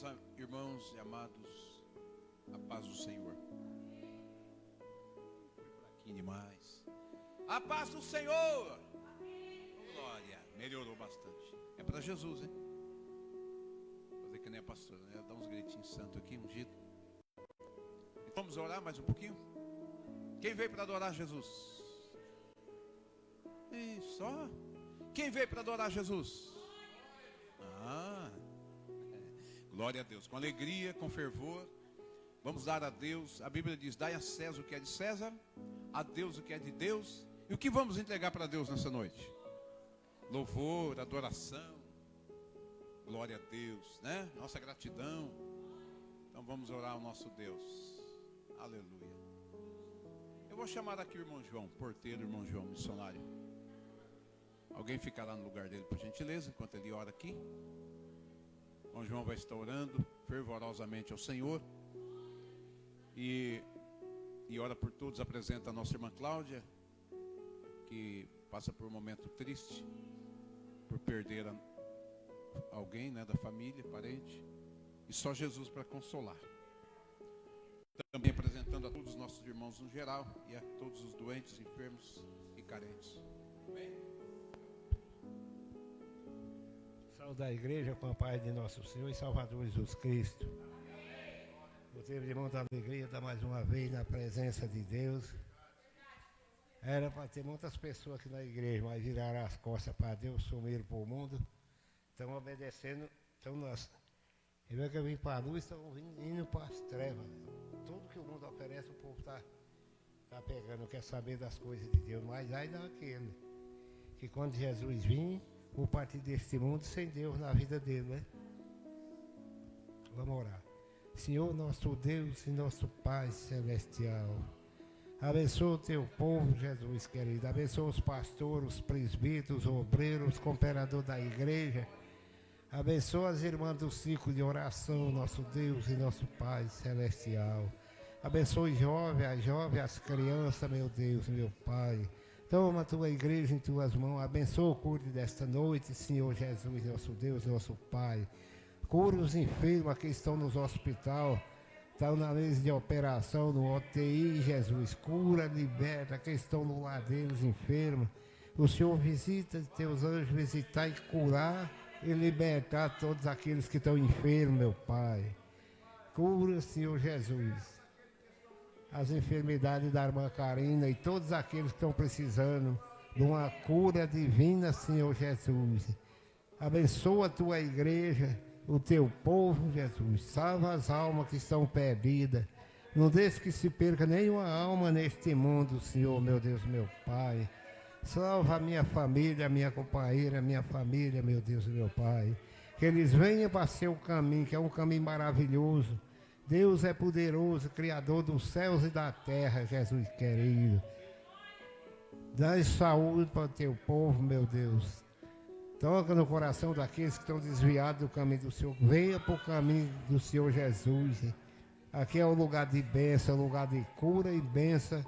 Meus irmãos e amados, a paz do Senhor. Foi por aqui demais. A paz do Senhor. Glória. Melhorou bastante. É para Jesus, hein? Vou fazer que nem a pastora, né? Dá uns gritinhos santos aqui, ungido. Vamos orar mais um pouquinho? Quem veio para adorar Jesus? E só? Quem veio para adorar Jesus? Glória a Deus, com alegria, com fervor. Vamos dar a Deus. A Bíblia diz: dai a César o que é de César, a Deus o que é de Deus. E o que vamos entregar para Deus nessa noite? Louvor, adoração. Glória a Deus, né? Nossa gratidão. Então vamos orar ao nosso Deus. Aleluia. Eu vou chamar aqui o irmão João, porteiro, irmão João, missionário. Alguém fica lá no lugar dele, por gentileza, enquanto ele ora aqui. O irmão João vai estar orando fervorosamente ao Senhor. E ora por todos. Apresenta a nossa irmã Cláudia, que passa por um momento triste, por perder alguém, né, da família, parente. E só Jesus para consolar. Também apresentando a todos os nossos irmãos no geral e a todos os doentes, enfermos e carentes. Amém? Saúde da igreja com a paz de nosso Senhor e Salvador Jesus Cristo. Motivo de muita alegria estar mais uma vez na presença de Deus. Era para ter muitas pessoas aqui na igreja, mas viraram as costas para Deus, sumiram para o mundo. Estão obedecendo, estão nós. E vê que eu vim para a luz, estão indo para as trevas. Tudo que o mundo oferece, o povo está pegando, quer saber das coisas de Deus. Mas aí não aquele que quando Jesus vir, o partir deste mundo sem Deus na vida dele, né? Vamos orar. Senhor, nosso Deus e nosso Pai Celestial, abençoa o teu povo, Jesus querido. Abençoa os pastores, os presbíteros, os obreiros, os cooperadores da igreja. Abençoa as irmãs do ciclo de oração, nosso Deus e nosso Pai Celestial. Abençoe as jovens, as crianças, meu Deus, meu Pai. Toma a tua igreja em tuas mãos. Abençoa o culto desta noite, Senhor Jesus, nosso Deus, nosso Pai. Cura os enfermos que estão nos hospitais, estão na mesa de operação, no UTI, Jesus. Cura, liberta, que estão no lar deles, enfermos. O Senhor visita, teus anjos visitar e curar e libertar todos aqueles que estão enfermos, meu Pai. Cura, Senhor Jesus, as enfermidades da irmã Karina e todos aqueles que estão precisando de uma cura divina, Senhor Jesus. Abençoa a tua igreja, o teu povo, Jesus. Salva as almas que estão perdidas. Não deixe que se perca nenhuma alma neste mundo, Senhor, meu Deus, meu Pai. Salva a minha família, a minha companheira, a minha família, meu Deus e meu Pai. Que eles venham para seu caminho, que é um caminho maravilhoso. Deus é poderoso, Criador dos céus e da terra, Jesus querido. Dá saúde para o teu povo, meu Deus. Toca no coração daqueles que estão desviados do caminho do Senhor. Venha para o caminho do Senhor Jesus. Aqui é o lugar de bênção, lugar de cura e bênção.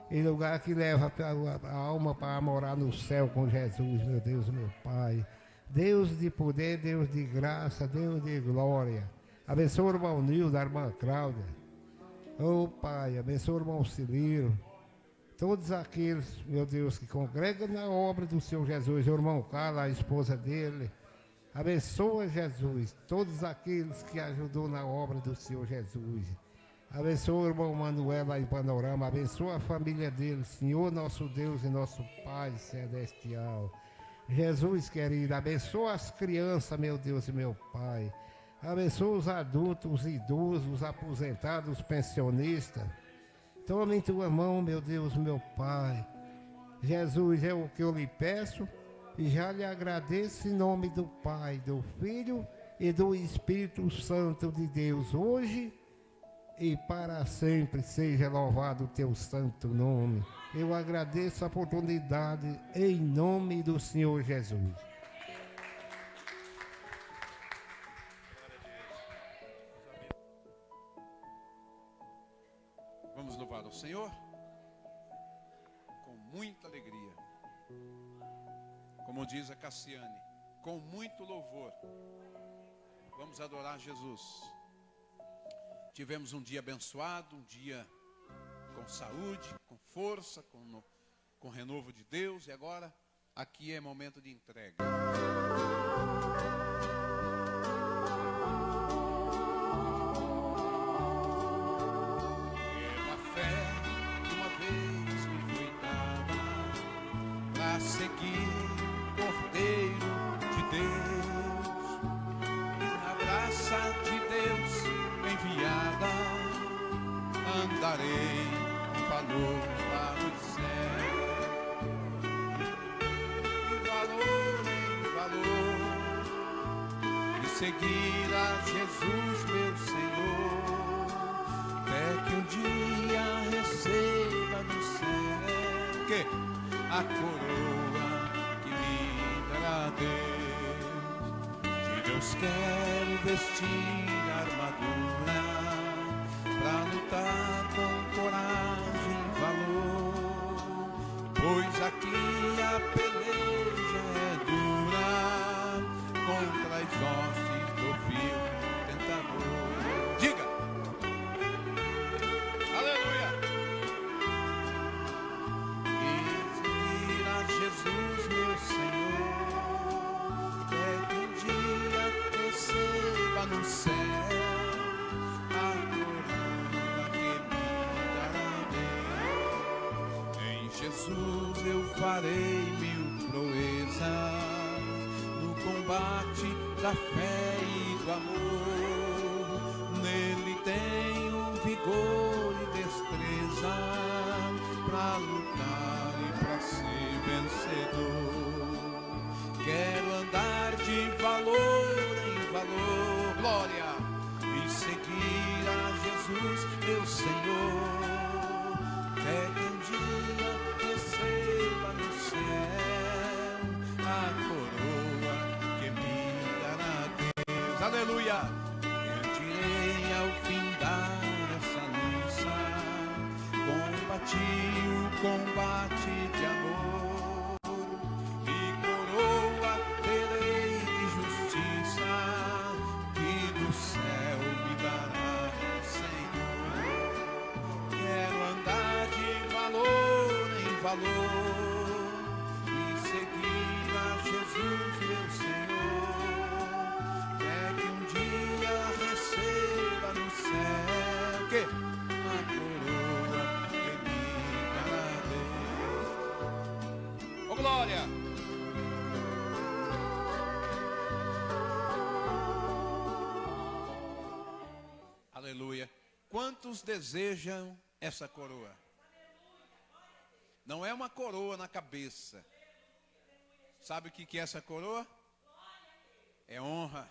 E lugar que leva a alma para morar no céu com Jesus, meu Deus, meu Pai. Deus de poder, Deus de graça, Deus de glória. Abençoa o irmão Nildo, a irmã Cláudia. Oh Pai, abençoa o irmão Ciliro. Todos aqueles, meu Deus, que congregam na obra do Senhor Jesus. O irmão Carlos, a esposa dele. Abençoa Jesus. Todos aqueles que ajudou na obra do Senhor Jesus. Abençoa o irmão Manuel lá em Panorama. Abençoa a família dele, Senhor nosso Deus e nosso Pai Celestial. Jesus querido, abençoa as crianças, meu Deus e meu Pai. Abençoa os adultos, os idosos, os aposentados, os pensionistas. Toma em tua mão, meu Deus, meu Pai. Jesus, é o que eu lhe peço e já lhe agradeço em nome do Pai, do Filho e do Espírito Santo de Deus, hoje e para sempre. Seja louvado o teu santo nome. Eu agradeço a oportunidade em nome do Senhor Jesus. Vamos louvar ao Senhor com muita alegria. Como diz a Cassiane, com muito louvor. Vamos adorar Jesus. Tivemos um dia abençoado, um dia com saúde, com força, com renovo de Deus. E agora, aqui é momento de entrega. Pela fé, uma vez me foi dada para seguir o Cordeiro de Deus. Na graça de Deus enviada, andarei com valor para o céu. E valor em valor, e seguir a Jesus meu Senhor, até que um dia receba no céu que a coroa que me dará Deus. De Deus quero vestir a armadura pra lutar com coragem e valor, pois aqui a peleja é dura contra as hostes do vil tentador. Diga! Aleluia! E seguir a Jesus meu Senhor, é que um dia receba no céu a coroa que me dará Deus. Em Jesus eu farei mil proezas no combate da fé e do amor. Nele tenho vigor e destreza pra lutar e pra ser vencedor. Quero andar de valor em valor, glória, e seguir a Jesus meu Senhor, é que um dia receba no céu a coroa que me dará Deus. Aleluia! Rendirei ao findar essa luta, combati o combate de amor, e coroa terei de justiça, que do céu me dará o Senhor. Quero andar de valor em valor, e seguir a Jesus meu Senhor, é que um dia receba no céu que a coroa que me dará Deus. Ô glória! Aleluia! Quantos desejam essa coroa? Não é uma coroa na cabeça. Sabe o que é essa coroa? É honra.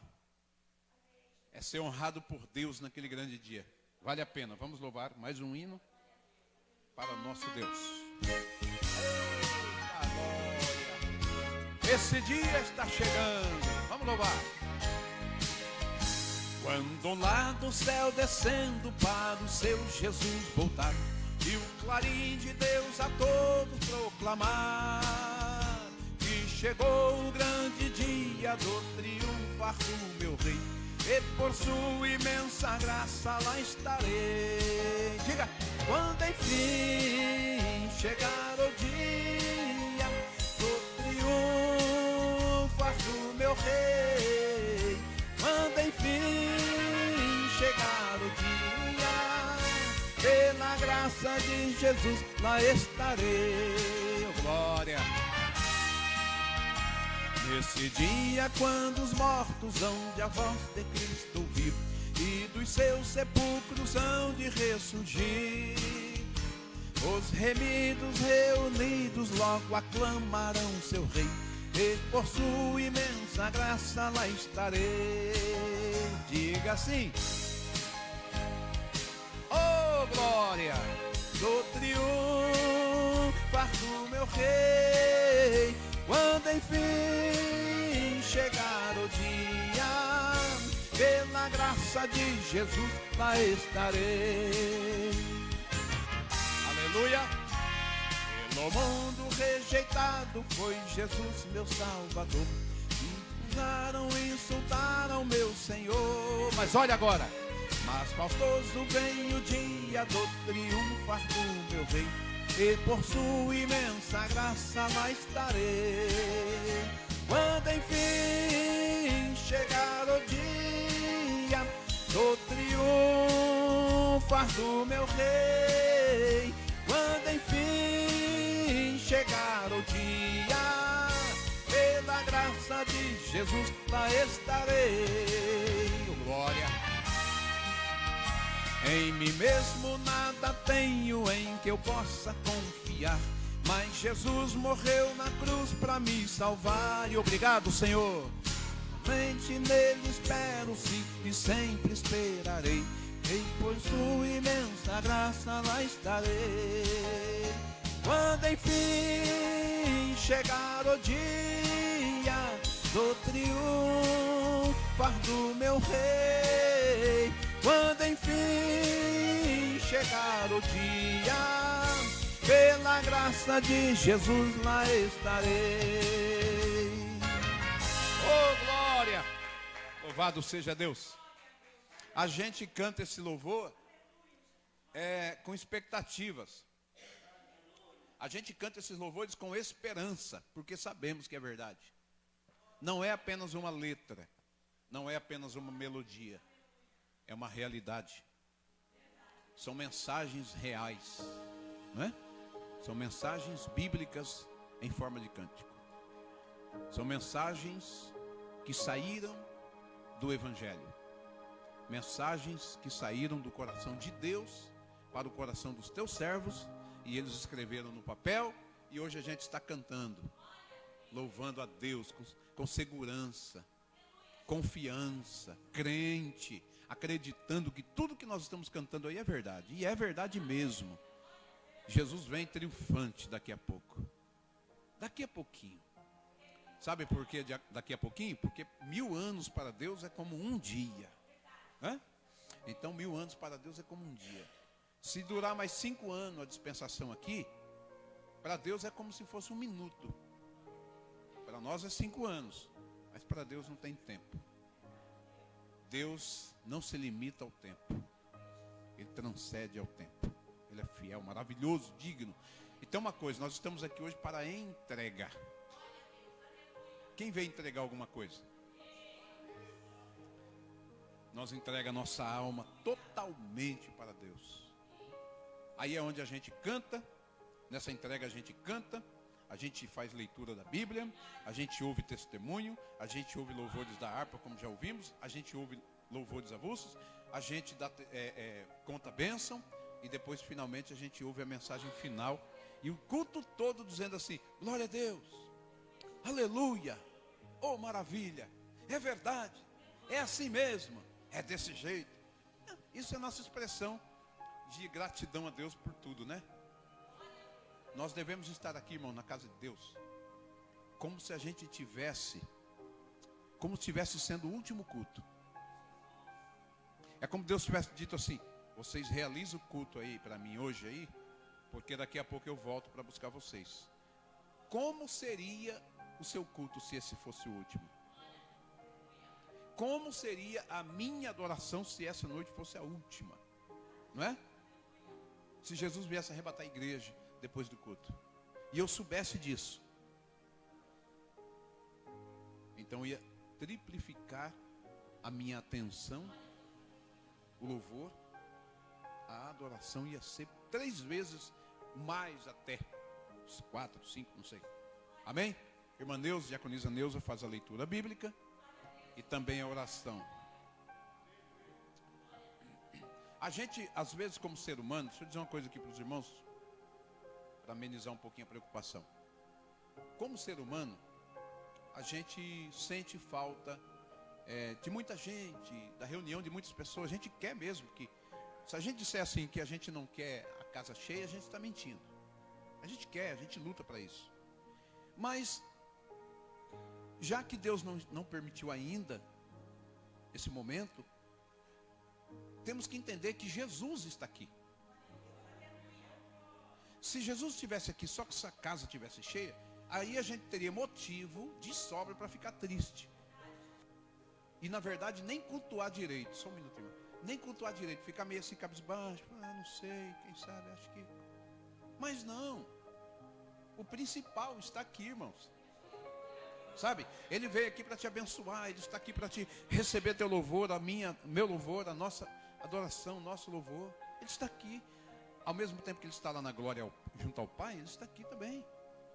É ser honrado por Deus naquele grande dia. Vale a pena. Vamos louvar mais um hino para o nosso Deus. Eita glória! Esse dia está chegando. Vamos louvar. Quando lá do céu descendo para o seu Jesus voltar, e o clarim de Deus a todos proclamar, que chegou o grande dia do triunfar do meu rei, e por sua imensa graça lá estarei. Diga! Quando enfim chegar o dia do triunfar do meu rei, quando enfim chegar o dia, pela graça de Jesus lá estarei. Oh, glória! Nesse dia, quando os mortos hão de a voz de Cristo ouvir, e dos seus sepulcros hão de ressurgir, os remidos reunidos logo aclamarão seu rei, e por sua imensa graça lá estarei. Diga assim: oh glória, do triunfar do meu rei, quando enfim chegar o dia, pela graça de Jesus lá estarei. Aleluia! Pelo mundo rejeitado foi Jesus meu Salvador, insultaram meu Senhor, Mas olha agora. Mas faustoso vem o dia do triunfar do meu rei, e por sua imensa graça lá estarei. Quando enfim chegar o dia do triunfar do meu rei, quando enfim chegar o dia, pela graça de Jesus lá estarei. Glória. Em mim mesmo nada tenho em que eu possa confiar, mas Jesus morreu na cruz para me salvar. E obrigado, Senhor. Somente nele espero sim, e sempre esperarei, e por sua imensa graça lá estarei. Quando enfim chegar o dia do triunfar do meu rei, quando enfim chegar o dia, pela graça de Jesus lá estarei. Oh, glória! Louvado seja Deus. A gente canta esse louvor com expectativas. A gente canta esses louvores com esperança, porque sabemos que é verdade. Não é apenas uma letra, não é apenas uma melodia, é uma realidade. São mensagens reais, não é? São mensagens bíblicas em forma de cântico. São mensagens que saíram do Evangelho. Mensagens que saíram do coração de Deus para o coração dos teus servos, e eles escreveram no papel, e hoje a gente está cantando, louvando a Deus com segurança, confiança, crente, acreditando que tudo que nós estamos cantando aí é verdade, e é verdade mesmo. Jesus vem triunfante daqui a pouco, daqui a pouquinho. Sabe por que daqui a pouquinho? Porque 1000 anos para Deus é como um dia. Então 1000 anos para Deus é como um dia. Se durar mais 5 anos a dispensação aqui, para Deus é como se fosse um minuto. Para nós é 5 anos, mas para Deus não tem tempo. Deus não se limita ao tempo, Ele transcende ao tempo. Ele é fiel, maravilhoso, digno. E tem uma coisa, nós estamos aqui hoje para entregar. Quem veio entregar alguma coisa? Nós entregamos a nossa alma totalmente para Deus. Aí é onde a gente canta, nessa entrega a gente canta, a gente faz leitura da Bíblia, a gente ouve testemunho, a gente ouve louvores da harpa, como já ouvimos, a gente ouve louvores avulsos, a gente conta a bênção, e depois finalmente a gente ouve a mensagem final, e o culto todo dizendo assim: glória a Deus, aleluia, oh maravilha, é verdade, é assim mesmo, é desse jeito. Isso é nossa expressão de gratidão a Deus por tudo, né? Nós devemos estar aqui, irmão, na casa de Deus, como se a gente tivesse, como se estivesse sendo o último culto. É como Deus tivesse dito assim: vocês realizam o culto aí para mim hoje aí, porque daqui a pouco eu volto para buscar vocês. Como seria o seu culto se esse fosse o último? Como seria a minha adoração se essa noite fosse a última? Não é? Se Jesus viesse arrebatar a igreja depois do culto, e eu soubesse disso, então ia triplificar a minha atenção, o louvor, a adoração ia ser 3 vezes mais, até 4, 5, não sei. Amém? Irmã Neuza, diaconisa Neuza faz a leitura bíblica e também a oração. A gente, às vezes, como ser humano, deixa eu dizer uma coisa aqui para os irmãos, para amenizar um pouquinho a preocupação. Como ser humano, a gente sente falta de muita gente, da reunião de muitas pessoas. A gente quer mesmo que, se a gente disser assim que a gente não quer a casa cheia, a gente está mentindo. A gente quer, a gente luta para isso. Mas, já que Deus não permitiu ainda esse momento, temos que entender que Jesus está aqui. Se Jesus estivesse aqui só que essa casa estivesse cheia, aí a gente teria motivo de sobra para ficar triste. E na verdade nem cultuar direito. Só um minutinho. Nem cultuar direito. Ficar meio assim, cabisbaixo. Ah, não sei, quem sabe, acho que... Mas não. O principal está aqui, irmãos. Sabe? Ele veio aqui para te abençoar. Ele está aqui para te receber teu louvor, meu louvor, a nossa adoração, nosso louvor. Ele está aqui. Ao mesmo tempo que ele está lá na glória junto ao Pai, ele está aqui também.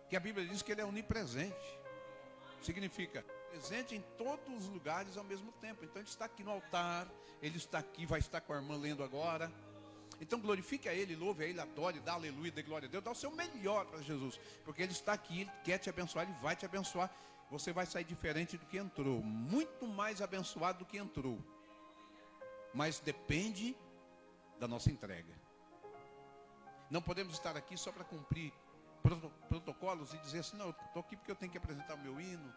Que a Bíblia diz que ele é onipresente. Significa presente em todos os lugares ao mesmo tempo. Então ele está aqui no altar, ele está aqui, vai estar com a irmã lendo agora. Então glorifique a ele, louve a ele, adore, dá aleluia, dê glória a Deus, dá o seu melhor para Jesus. Porque ele está aqui, ele quer te abençoar, ele vai te abençoar. Você vai sair diferente do que entrou, muito mais abençoado do que entrou. Mas depende da nossa entrega. Não podemos estar aqui só para cumprir protocolos e dizer assim, não, eu estou aqui porque eu tenho que apresentar o meu hino,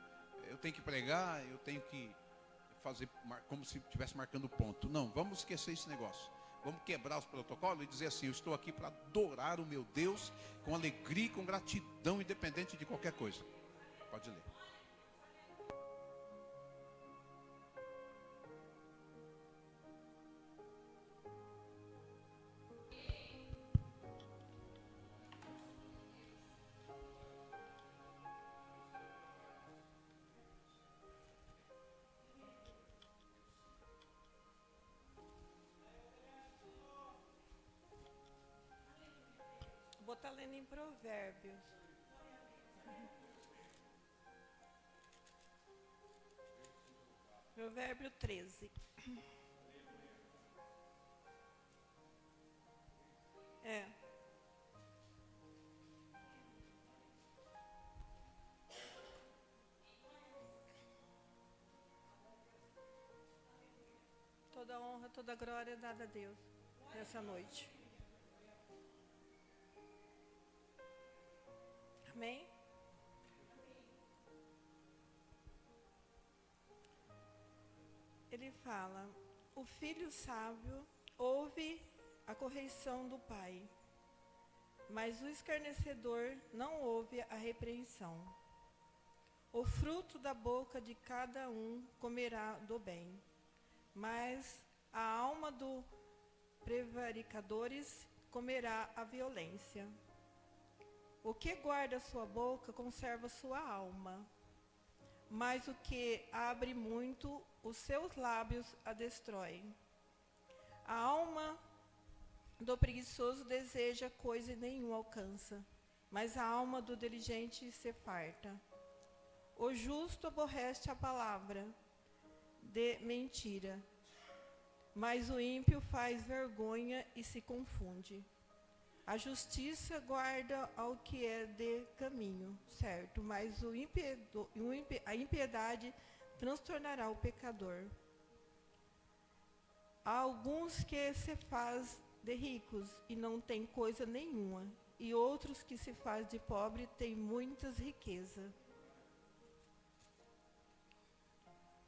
eu tenho que pregar, eu tenho que fazer como se estivesse marcando ponto. Não, vamos esquecer esse negócio. Vamos quebrar os protocolos e dizer assim, eu estou aqui para adorar o meu Deus com alegria e com gratidão, independente de qualquer coisa. Pode ler. Vou estar lendo em Provérbios. Provérbio 13. É. Toda honra, toda glória é dada a Deus nessa noite. Amém? Ele fala, o filho sábio ouve a correção do pai, mas o escarnecedor não ouve a repreensão. O fruto da boca de cada um comerá do bem, mas a alma dos prevaricadores comerá a violência. O que guarda sua boca conserva sua alma, mas o que abre muito, os seus lábios a destroem. A alma do preguiçoso deseja coisa e nenhum alcança, mas a alma do diligente se farta. O justo aborrece a palavra de mentira, mas o ímpio faz vergonha e se confunde. A justiça guarda ao que é de caminho certo, mas a impiedade transtornará o pecador. Há alguns que se faz de ricos e não têm coisa nenhuma, e outros que se faz de pobre têm muitas riquezas.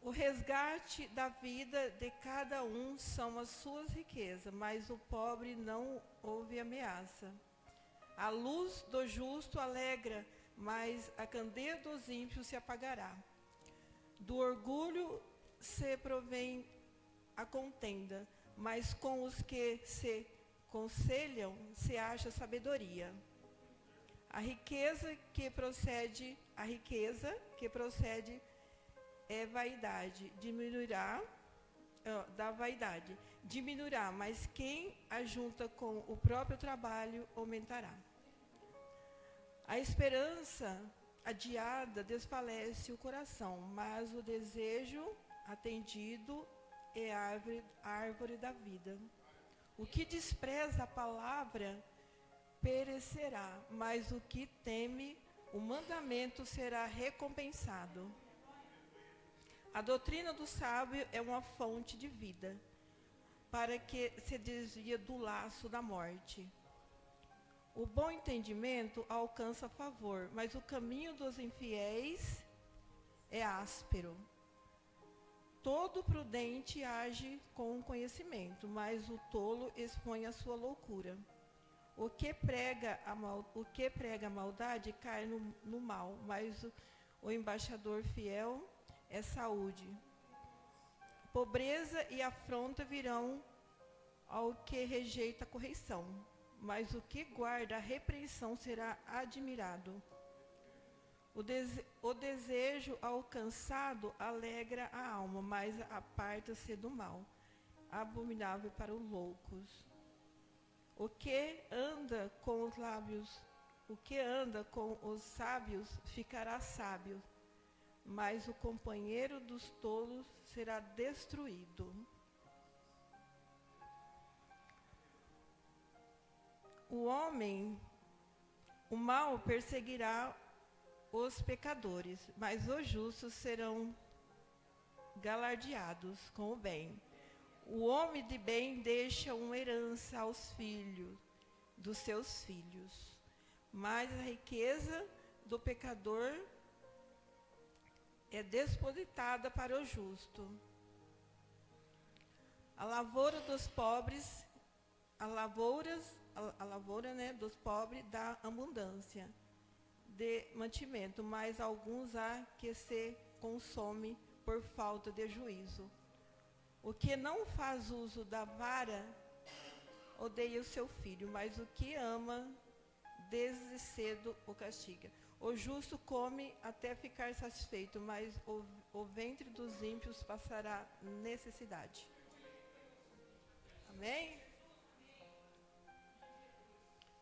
O resgate da vida de cada um são as suas riquezas, mas o pobre não ouve ameaça. A luz do justo alegra, mas a candeia dos ímpios se apagará. Do orgulho se provém a contenda, mas com os que se conselham se acha sabedoria. A riqueza que procede é vaidade, diminuirá, mas quem ajunta com o próprio trabalho aumentará. A esperança adiada desfalece o coração, mas o desejo atendido é a árvore da vida. O que despreza a palavra perecerá, mas o que teme o mandamento será recompensado. A doutrina do sábio é uma fonte de vida, para que se desvia do laço da morte. O bom entendimento alcança favor, mas o caminho dos infiéis é áspero. Todo prudente age com conhecimento, mas o tolo expõe a sua loucura. O que prega a maldade cai no mal, mas o embaixador fiel é saúde. Pobreza e afronta virão ao que rejeita a correção, mas o que guarda a repreensão será admirado. O desejo alcançado alegra a alma, mas aparta-se do mal, abominável para os loucos. O que anda com os sábios ficará sábio, mas o companheiro dos tolos será destruído. O mal perseguirá os pecadores, mas os justos serão galardeados com o bem. O homem de bem deixa uma herança aos filhos dos seus filhos, mas a riqueza do pecador é depositada para o justo. A lavoura dos pobres, a lavoura, dos pobres dá abundância de mantimento, mas alguns há que se consome por falta de juízo. O que não faz uso da vara odeia o seu filho, mas o que ama desde cedo o castiga. O justo come até ficar satisfeito, mas o ventre dos ímpios passará necessidade. Amém?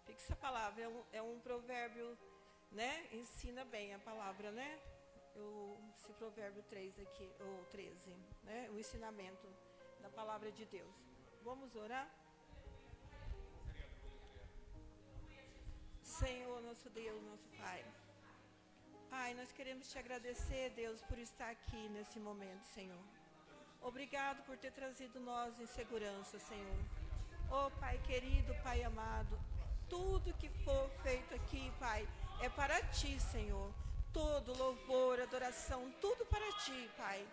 Fique essa palavra, é um provérbio, né? Ensina bem a palavra, né? Esse provérbio 3 aqui, ou 13, né? O ensinamento da palavra de Deus. Vamos orar? Senhor, nosso Deus, nosso Pai. Pai, nós queremos te agradecer, Deus, por estar aqui nesse momento, Senhor. Obrigado por ter trazido nós em segurança, Senhor. Oh, Pai querido, Pai amado, tudo que for feito aqui, Pai, é para Ti, Senhor. Todo louvor, adoração, tudo para Ti, Pai.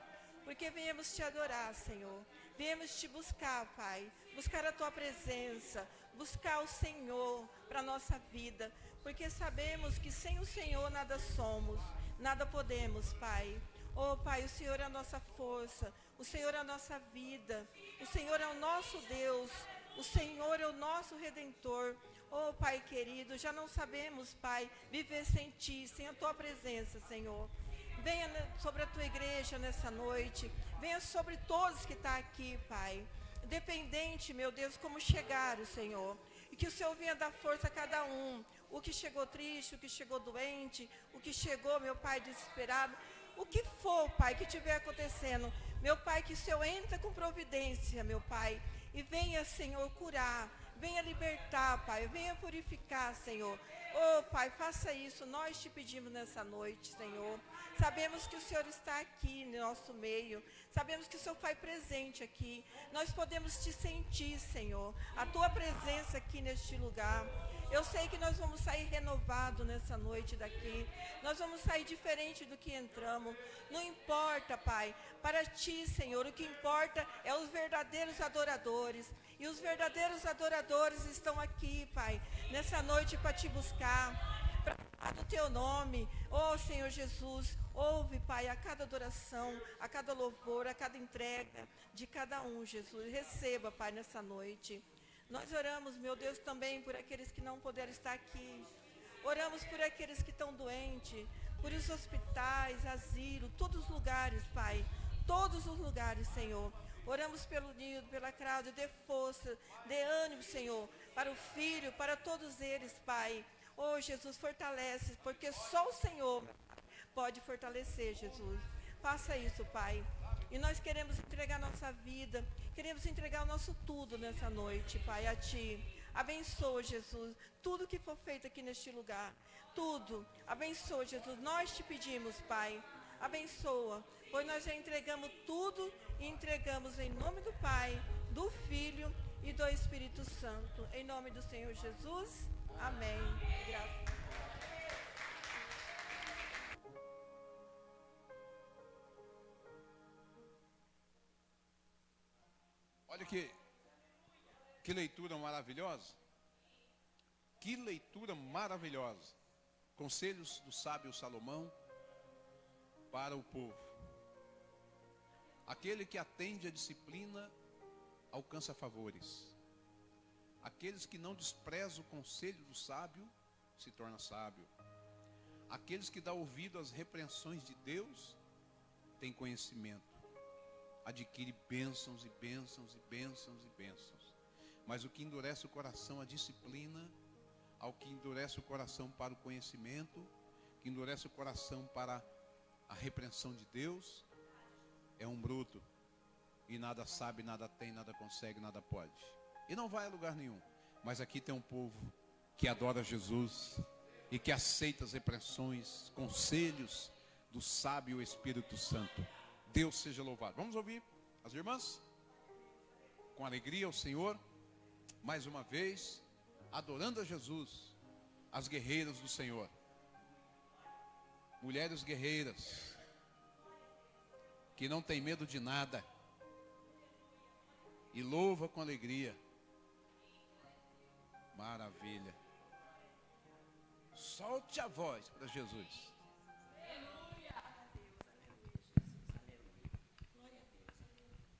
Porque viemos Te adorar, Senhor. Viemos Te buscar, Pai. Buscar a Tua presença. Buscar o Senhor para a nossa vida. Porque sabemos que sem o Senhor nada somos, nada podemos, Pai. Oh, Pai, o Senhor é a nossa força. O Senhor é a nossa vida. O Senhor é o nosso Deus. O Senhor é o nosso Redentor. Oh, Pai querido, já não sabemos, Pai, viver sem Ti, sem a Tua presença, Senhor. Venha sobre a Tua igreja nessa noite. Venha sobre todos que estão aqui, Pai. Independente, meu Deus, como chegaram, Senhor. E que o Senhor venha dar força a cada um. O que chegou triste, o que chegou doente, o que chegou, meu Pai, desesperado. O que for, Pai, que estiver acontecendo. Meu Pai, que o Senhor entra com providência, meu Pai. E venha, Senhor, curar. Venha libertar, Pai. Venha purificar, Senhor. Oh, Pai, faça isso. Nós te pedimos nessa noite, Senhor. Sabemos que o Senhor está aqui no nosso meio. Sabemos que o Senhor faz presente aqui. Nós podemos te sentir, Senhor. A Tua presença aqui neste lugar. Eu sei que nós vamos sair renovados nessa noite daqui. Nós vamos sair diferente do que entramos. Não importa, Pai. Para Ti, Senhor, o que importa é os verdadeiros adoradores. E os verdadeiros adoradores estão aqui, Pai, nessa noite para Te buscar, para falar do Teu nome. Oh, Senhor Jesus, ouve, Pai, a cada adoração, a cada louvor, a cada entrega de cada um, Jesus. Receba, Pai, nessa noite. Nós oramos, meu Deus, também por aqueles que não puderam estar aqui. Oramos por aqueles que estão doentes, por os hospitais, asilo, todos os lugares, Pai. Todos os lugares, Senhor. Oramos pelo Nildo, pela Cláudia, dê força, dê ânimo, Senhor, para o filho, para todos eles, Pai. Oh, Jesus, fortalece, porque só o Senhor pode fortalecer, Jesus. Faça isso, Pai. E nós queremos entregar nossa vida, queremos entregar o nosso tudo nessa noite, Pai, a Ti. Abençoa, Jesus, tudo que for feito aqui neste lugar. Tudo. Abençoa, Jesus. Nós te pedimos, Pai. Abençoa, pois nós já entregamos tudo e entregamos em nome do Pai, do Filho e do Espírito Santo. Em nome do Senhor Jesus. Amém. Graças. Olha que leitura maravilhosa. Que leitura maravilhosa. Conselhos do sábio Salomão para o povo. Aquele que atende à disciplina alcança favores. Aqueles que não desprezam o conselho do sábio se torna sábio. Aqueles que dão ouvido às repreensões de Deus têm conhecimento. Adquire bênçãos e bênçãos e bênçãos e bênçãos. Mas o que endurece o coração, a disciplina, ao que endurece o coração para o conhecimento, que endurece o coração para a repreensão de Deus, é um bruto. E nada sabe, nada tem, nada consegue, nada pode. E não vai a lugar nenhum. Mas aqui tem um povo que adora Jesus e que aceita as repreensões, conselhos do sábio Espírito Santo. Deus seja louvado. Vamos ouvir as irmãs? Com alegria ao Senhor, mais uma vez, adorando a Jesus, as guerreiras do Senhor. Mulheres guerreiras, que não tem medo de nada, e louva com alegria. Maravilha. Solte a voz para Jesus.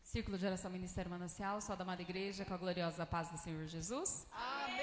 Círculo de Oração Ministério Manancial, só da amada igreja, com a gloriosa paz do Senhor Jesus. Amém.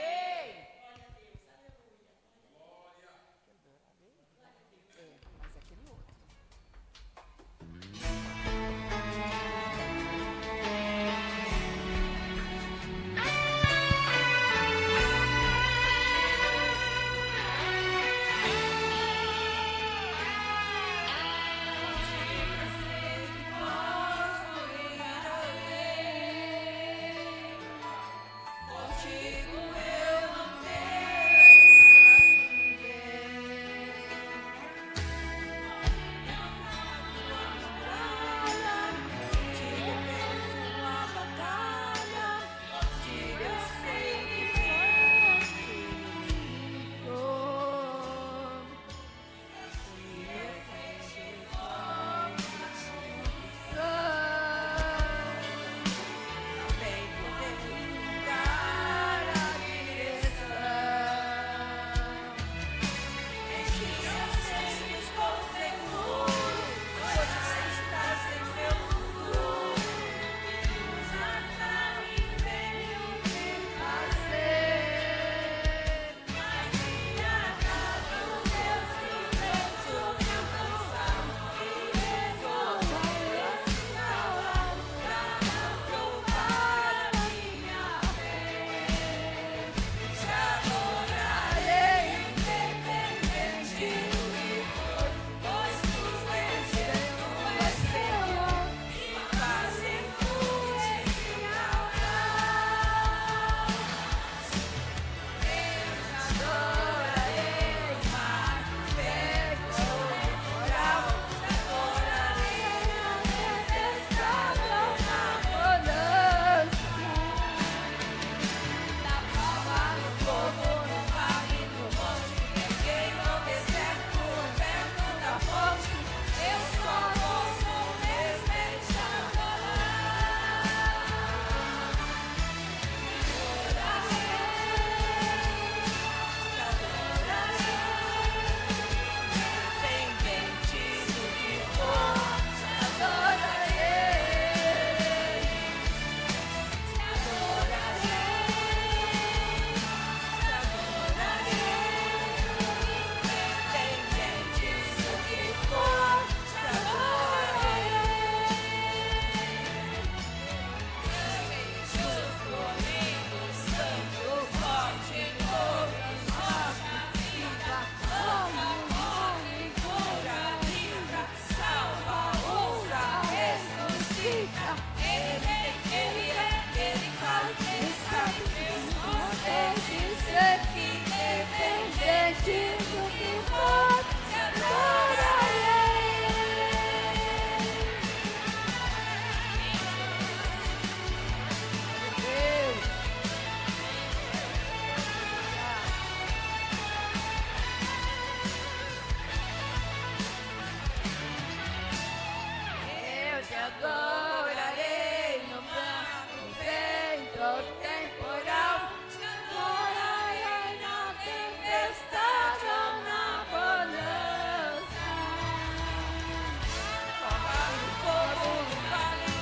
Vale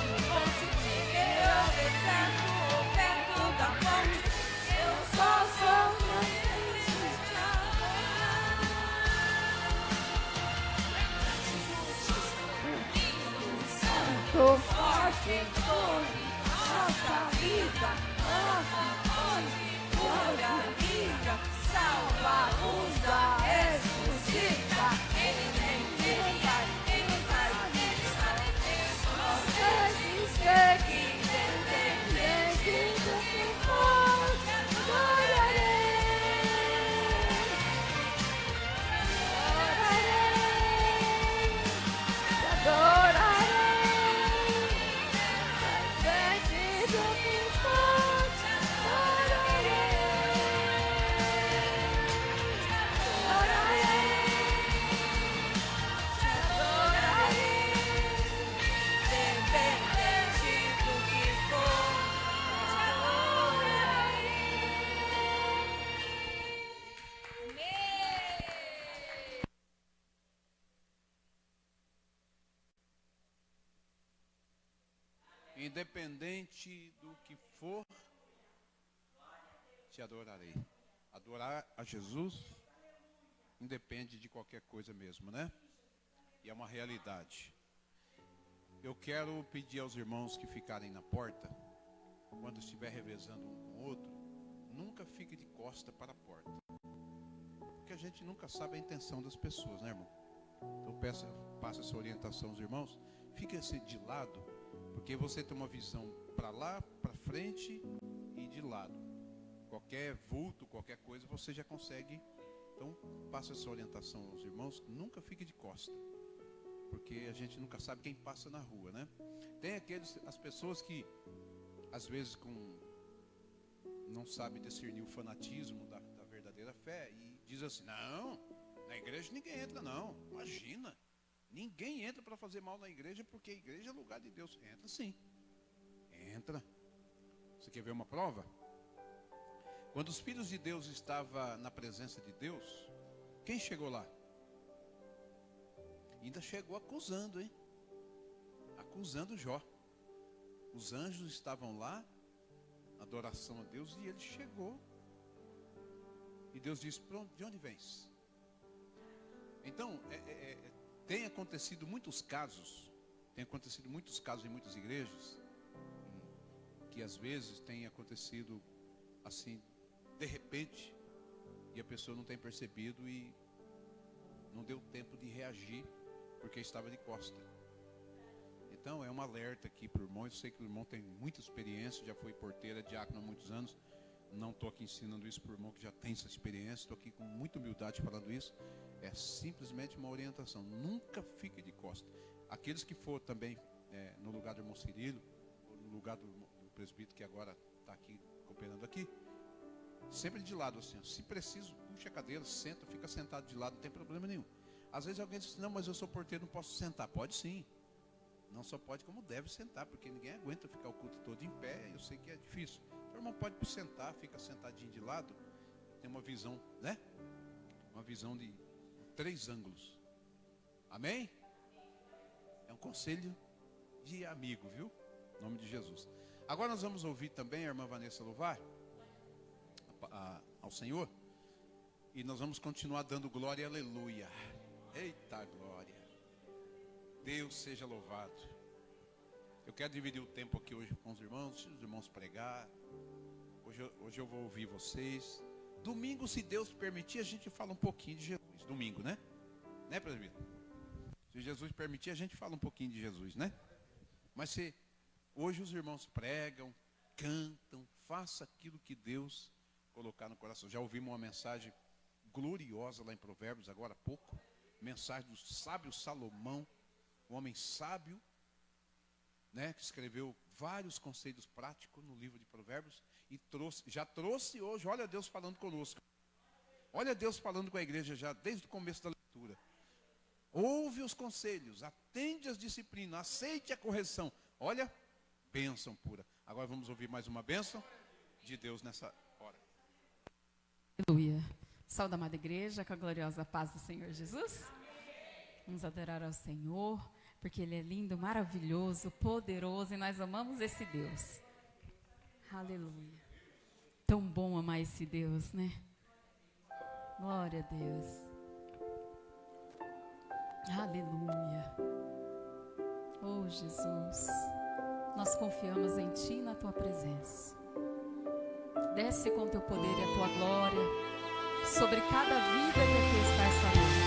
Cristo, constitui nossa vida, organiza, salva, usa, ressuscita, Ele vem, Ele faz, Ele sabe, você que independente do que for, adorarei. Independente do que for, te adorarei. Adorar a Jesus independe de qualquer coisa mesmo, né? E é uma realidade. Eu quero pedir aos irmãos que ficarem na porta, quando estiver revezando um com o outro, nunca fique de costa para a porta. Porque a gente nunca sabe a intenção das pessoas, né, irmão? Então passo essa orientação aos irmãos. Fique assim de lado, porque você tem uma visão para lá, para frente e de lado. Qualquer vulto, qualquer coisa, você já consegue. Então, passa essa orientação aos irmãos. Nunca fique de costa, porque a gente nunca sabe quem passa na rua, né? Tem as pessoas que, às vezes, não sabem discernir o fanatismo da verdadeira fé e diz assim: não, na igreja ninguém entra, não. Imagina. Ninguém entra para fazer mal na igreja, porque a igreja é lugar de Deus. Entra sim. Entra. Você quer ver uma prova? Quando os filhos de Deus estavam na presença de Deus, quem chegou lá? Ainda chegou acusando, hein? Acusando Jó. Os anjos estavam lá, adoração a Deus, e ele chegou. E Deus disse: pronto, de onde vens? Então, tem acontecido muitos casos em muitas igrejas, que às vezes tem acontecido assim, de repente, e a pessoa não tem percebido e não deu tempo de reagir, porque estava de costa. Então é um alerta aqui para o irmão. Eu sei que o irmão tem muita experiência, já foi porteira, diácono há muitos anos. Não estou aqui ensinando isso para o irmão que já tem essa experiência, estou aqui com muita humildade falando isso. É simplesmente uma orientação. Nunca fique de costa. Aqueles que for também no lugar do irmão Cirilo, ou no lugar do presbítero que agora está aqui cooperando aqui, sempre de lado assim. Se preciso, puxa a cadeira, senta, fica sentado de lado, não tem problema nenhum. Às vezes alguém diz: não, mas eu sou porteiro, não posso sentar. Pode sim. Não só pode, como deve sentar, porque ninguém aguenta ficar o culto todo em pé. Eu sei que é difícil. O irmão pode sentar, fica sentadinho de lado, tem uma visão, né? Uma visão de 3 ângulos. Amém? É um conselho de amigo, viu? Em nome de Jesus. Agora nós vamos ouvir também a irmã Vanessa louvar ao Senhor. E nós vamos continuar dando glória e aleluia. Eita glória. Deus seja louvado. Eu quero dividir o tempo aqui hoje com os irmãos pregar. Hoje eu vou ouvir vocês. Domingo, se Deus permitir, a gente fala um pouquinho de Jesus. Domingo, né? Né, presbítero? Se Jesus permitir, a gente fala um pouquinho de Jesus, né? Mas se hoje os irmãos pregam, cantam, faça aquilo que Deus colocar no coração. Já ouvimos uma mensagem gloriosa lá em Provérbios, agora há pouco. Mensagem do sábio Salomão, um homem sábio, né, que escreveu vários conselhos práticos no livro de Provérbios e já trouxe hoje. Olha Deus falando conosco. Olha Deus falando com a igreja já desde o começo da leitura. Ouve os conselhos, atende as disciplinas, aceite a correção. Olha, bênção pura. Agora vamos ouvir mais uma bênção de Deus nessa hora. Aleluia. Saúde, amada igreja, com a gloriosa paz do Senhor Jesus. Vamos adorar ao Senhor, porque Ele é lindo, maravilhoso, poderoso, e nós amamos esse Deus. Aleluia. Tão bom amar esse Deus, né? Glória a Deus. Aleluia. Oh, Jesus, nós confiamos em Ti e na Tua presença. Desce com Teu poder e a Tua glória sobre cada vida que aqui está esta noite.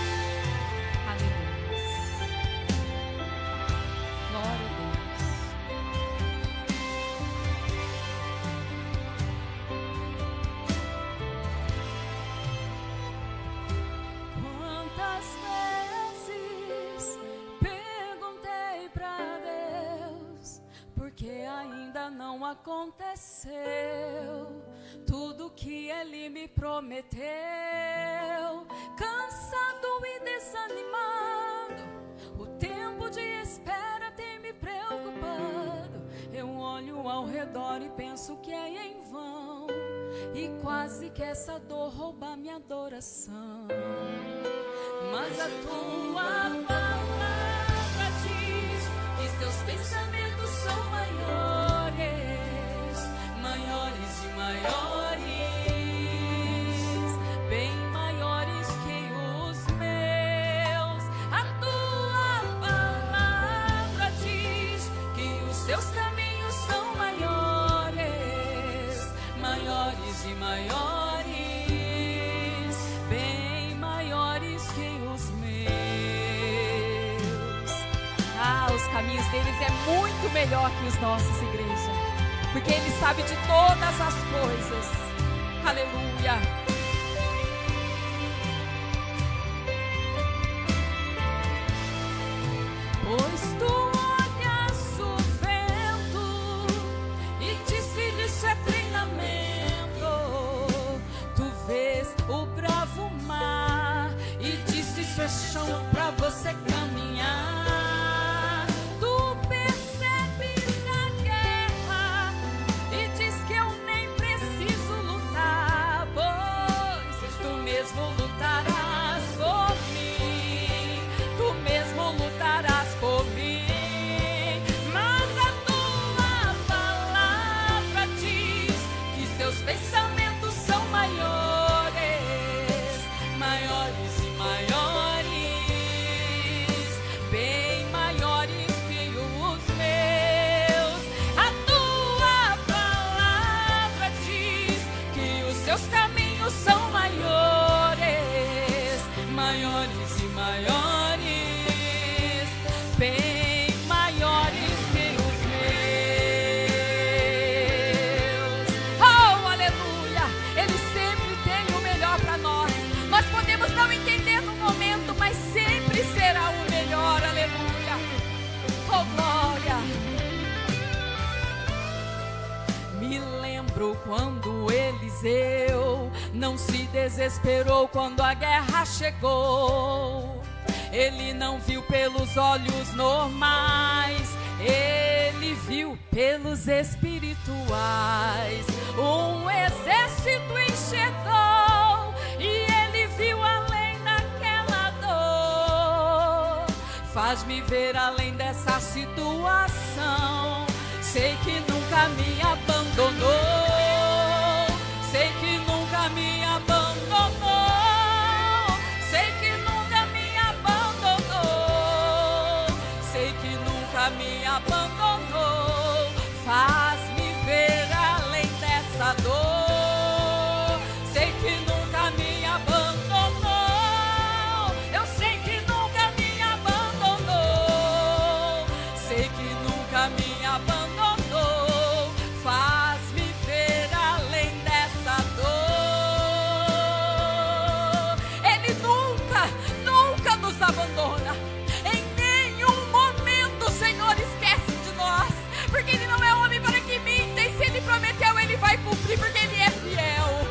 Aleluia. Glória a Deus. Quantas vezes perguntei pra Deus, porque ainda não aconteceu tudo que Ele me prometeu. Cansado e desanimado, o tempo de espera tem me preocupado. Eu olho ao redor e penso que é em vão, e quase que essa dor rouba minha adoração. Mas a Tua palavra diz que seus pensamentos são maiores, maiores e maiores, bem maiores que os meus. A Tua palavra diz que os seus caminhos são maiores, maiores e maiores, bem maiores que os meus. Ah, os caminhos deles é muito melhor que os nossos, igreja, porque Ele sabe de todas as coisas. Aleluia. Pois Tu olhas o vento e diz que isso é treinamento. Tu vês o bravo mar e diz que isso é chão pra você caminhar. Tu percebes a guerra e diz que eu nem preciso lutar, pois Tu mesmo lutarás por mim, Tu mesmo lutarás por mim. Mas a Tua palavra diz que seus pensamentos são maiores, maiores e maiores, bem maiores que os meus. A Tua palavra diz que os seus caminhos são maiores, maiores e maiores, bem maiores que os meus. Oh, aleluia! Ele sempre tem o melhor para nós. Nós podemos não entender no momento, mas sempre será o melhor. Aleluia! Oh, glória! Me lembro quando Eliseu não se desesperou quando a guerra chegou. Ele não viu pelos olhos normais, ele viu pelos espirituais. Um exército enxergou e ele viu além daquela dor. Faz-me ver além dessa situação. Sei que nunca me abandonou. Sei que nunca me abandonou. Sei que nunca me abandonou. Sei que nunca me abandonou. Faz-me ver além dessa dor. Sei que nunca me abandonou. Eu sei que nunca me abandonou. Sei que nunca me abandonou. Faz-me ver além dessa dor. Ele nunca, nunca nos abandona. Em nenhum momento o Senhor esquece de nós, porque Ele não é homem para que minta, e se Ele prometeu, Ele vai cumprir, porque Ele é fiel.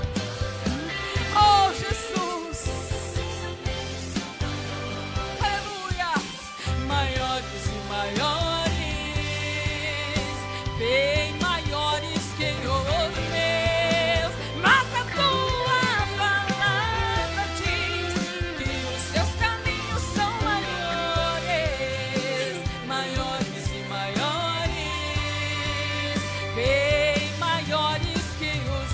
Oh, Jesus! Aleluia! Maiores e maiores, bem maiores que os meus. Mas a Tua palavra diz que os seus caminhos são maiores, maiores e maiores, bem maiores que os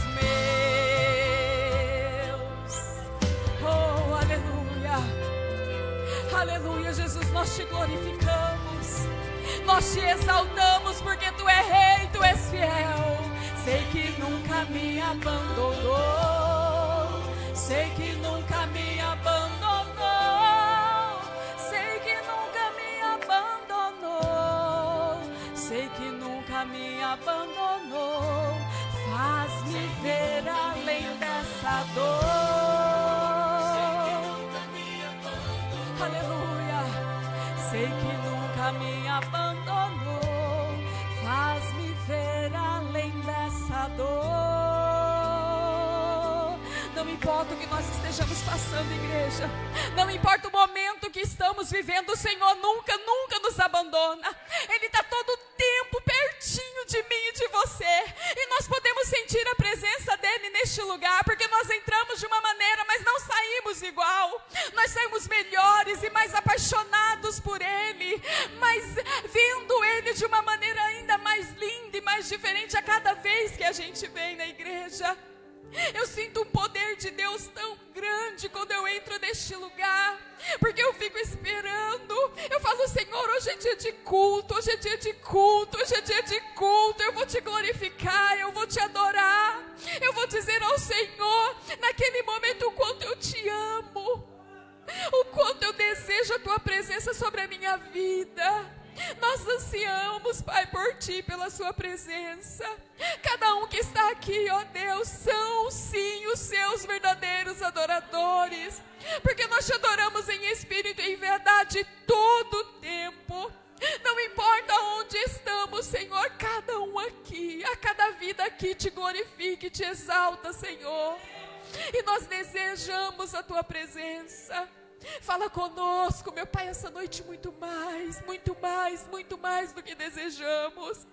meus. Oh, aleluia! Aleluia, Jesus, nós Te glorificamos. Nós te exaltamos porque tu é rei, tu és fiel. Sei que nunca me abandonou. Sei que nunca me abandonou. Sei que nunca me abandonou. Sei que nunca me abandonou. Faz-me ver além dessa dor. Aleluia. Sei que nunca me abandonou. Faz-me ver além dessa dor. Não importa o que nós estejamos passando, igreja. Não importa o momento que estamos vivendo, o Senhor nunca, nunca nos abandona. Ele está todo o tempo pertinho de mim e de você. E nós podemos sentir a presença dEle neste lugar, porque nós entramos de uma maneira, mas não saímos igual. Nós saímos melhores e mais apaixonados por Ele, mas vendo Ele de uma maneira ainda mais linda e mais diferente a cada vez que a gente vem na igreja. Eu sinto um poder de Deus tão grande quando eu entro neste lugar, porque eu fico esperando. Eu falo, Senhor, hoje é dia de culto, hoje é dia de culto, hoje é dia de culto. Eu vou te glorificar, eu vou te adorar. Eu vou dizer ao Senhor, naquele momento, o quanto eu te amo, o quanto eu desejo a tua presença sobre a minha vida. Nós ansiamos, Pai, por Ti, pela Sua presença. Cada um que está aqui, ó Deus, são sim os Seus verdadeiros adoradores, porque nós Te adoramos em espírito e em verdade todo o tempo. Não importa onde estamos, Senhor, cada um aqui, a cada vida aqui Te glorifica e Te exalta, Senhor. E nós desejamos a Tua presença. Fala conosco, meu Pai, essa noite muito mais, muito mais, muito mais do que desejamos.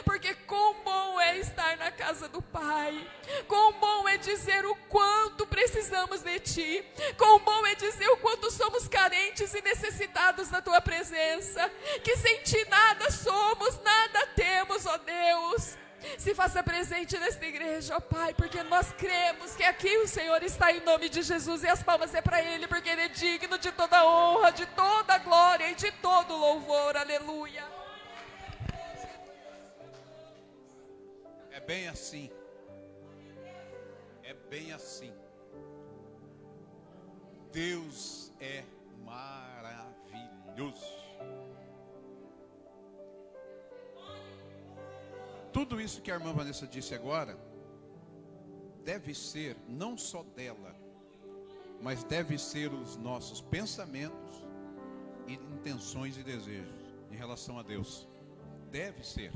Porque quão bom é estar na casa do Pai. Quão bom é dizer o quanto precisamos de Ti. Quão bom é dizer o quanto somos carentes e necessitados da Tua presença. Que sem Ti nada somos, nada temos, ó Deus. Se faça presente nesta igreja, ó Pai, porque nós cremos que aqui o Senhor está em nome de Jesus, e as palmas é para Ele, porque Ele é digno de toda honra, de toda glória e de todo louvor, aleluia. É bem assim, é bem assim. Deus é maravilhoso. Tudo isso que a irmã Vanessa disse agora deve ser não só dela, mas deve ser os nossos pensamentos e intenções e desejos em relação a Deus. Deve ser.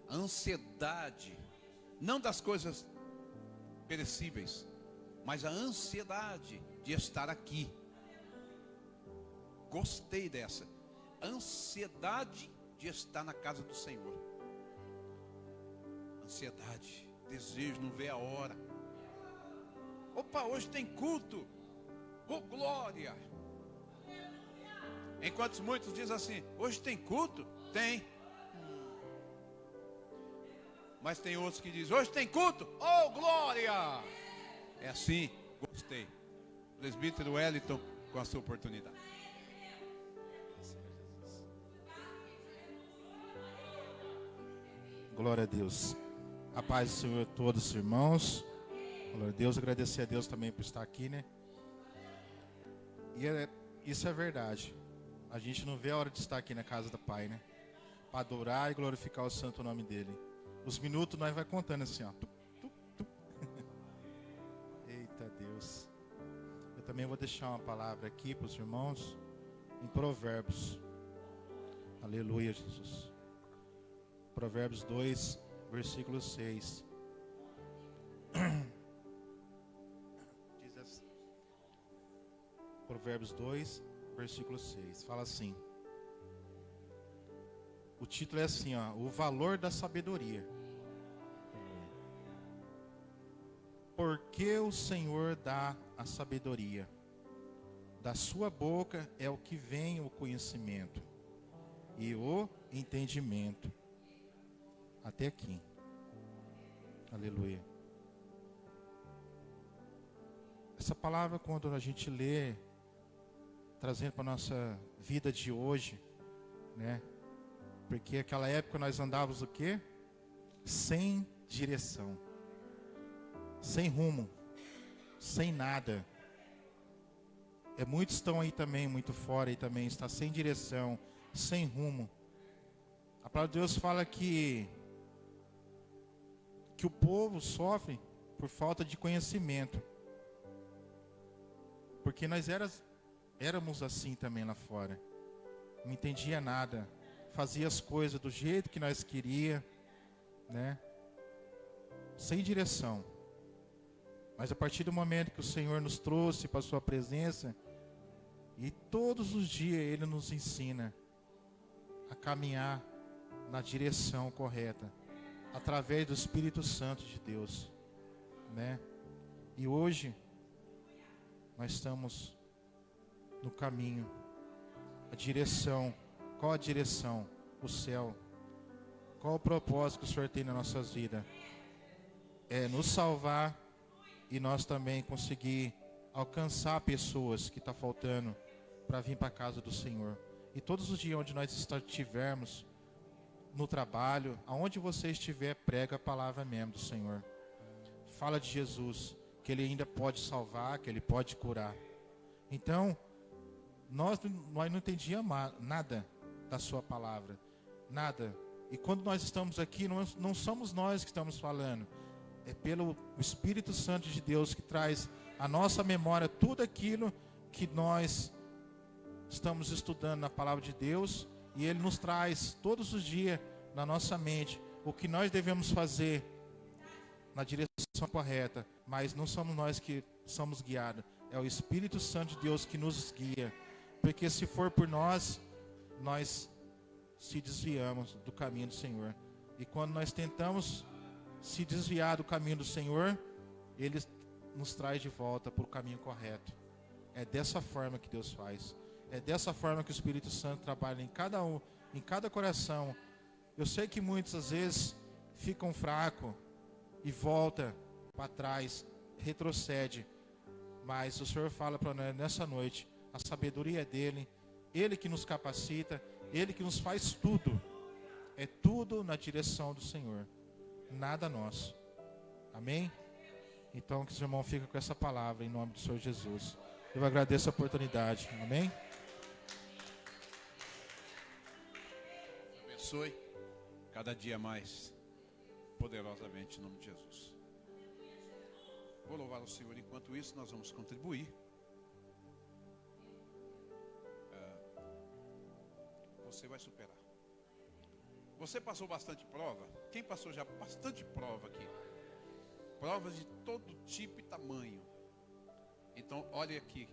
A ansiedade, não das coisas perecíveis, mas a ansiedade de estar aqui. Gostei dessa. Ansiedade de estar na casa do Senhor. Ansiedade, desejo, não vê a hora. Opa, hoje tem culto. Oh, glória. Enquanto muitos dizem assim, hoje tem culto? Tem. Mas tem outros que dizem, hoje tem culto? Oh, glória. É assim, gostei. Presbítero Wellington, com a sua oportunidade. Glória a Deus. A paz do Senhor a todos os irmãos. Glória a Deus, agradecer a Deus também por estar aqui, né? E isso é verdade. A gente não vê a hora de estar aqui na casa do Pai, né? Para adorar e glorificar o santo nome dEle. Os minutos nós vai contando assim, ó. Eita Deus. Eu também vou deixar uma palavra aqui para os irmãos em Provérbios. Aleluia, Jesus. Provérbios 2, versículo 6. Diz assim. Provérbios 2, versículo 6. Fala assim. O título é assim, ó. O valor da sabedoria. Porque o Senhor dá a sabedoria. Da sua boca é o que vem o conhecimento e o entendimento. Até aqui. Aleluia. Essa palavra, quando a gente lê, trazendo para a nossa vida de hoje, né? Porque naquela época nós andávamos o quê? Sem direção, sem rumo, sem nada. Muitos estão aí também, muito fora aí também, está sem direção, sem rumo. A palavra de Deus fala que o povo sofre por falta de conhecimento. Porque nós éramos assim também lá fora. Não entendia nada, fazia as coisas do jeito que nós queríamos, né? Sem direção. Mas a partir do momento que o Senhor nos trouxe para a sua presença, e todos os dias Ele nos ensina a caminhar na direção correta, através do Espírito Santo de Deus, né? E hoje nós estamos no caminho, a direção. Qual a direção? O céu. Qual o propósito que o Senhor tem nas nossas vidas? É nos salvar e nós também conseguir alcançar pessoas que estão faltando para vir para a casa do Senhor. E todos os dias onde nós estivermos, no trabalho, aonde você estiver, prega a palavra mesmo do Senhor. Fala de Jesus, que Ele ainda pode salvar, que Ele pode curar. Então, nós não entendíamos nada da sua palavra, nada. E quando nós estamos aqui, não somos nós que estamos falando, é pelo Espírito Santo de Deus que traz à nossa memória tudo aquilo que nós estamos estudando na palavra de Deus, e Ele nos traz todos os dias na nossa mente o que nós devemos fazer na direção correta. Mas não somos nós que somos guiados, é o Espírito Santo de Deus que nos guia. Porque se for por nós, nós se desviamos do caminho do Senhor. E quando nós tentamos se desviar do caminho do Senhor, Ele nos traz de volta para o caminho correto. É dessa forma que Deus faz. É dessa forma que o Espírito Santo trabalha em cada coração. Eu sei que muitos às vezes ficam fracos e voltam para trás, retrocede. Mas o Senhor fala para nós nessa noite, a sabedoria é dEle, Ele que nos capacita, Ele que nos faz tudo. É tudo na direção do Senhor, nada nosso. Amém? Então que os irmãos fiquem com essa palavra em nome do Senhor Jesus. Eu agradeço a oportunidade. Amém? Abençoe cada dia mais poderosamente em nome de Jesus. Vou louvar o Senhor. Enquanto isso, nós vamos contribuir. Você vai superar. Você passou bastante prova? Quem passou já bastante prova aqui? Provas de todo tipo e tamanho. Então, olha aqui.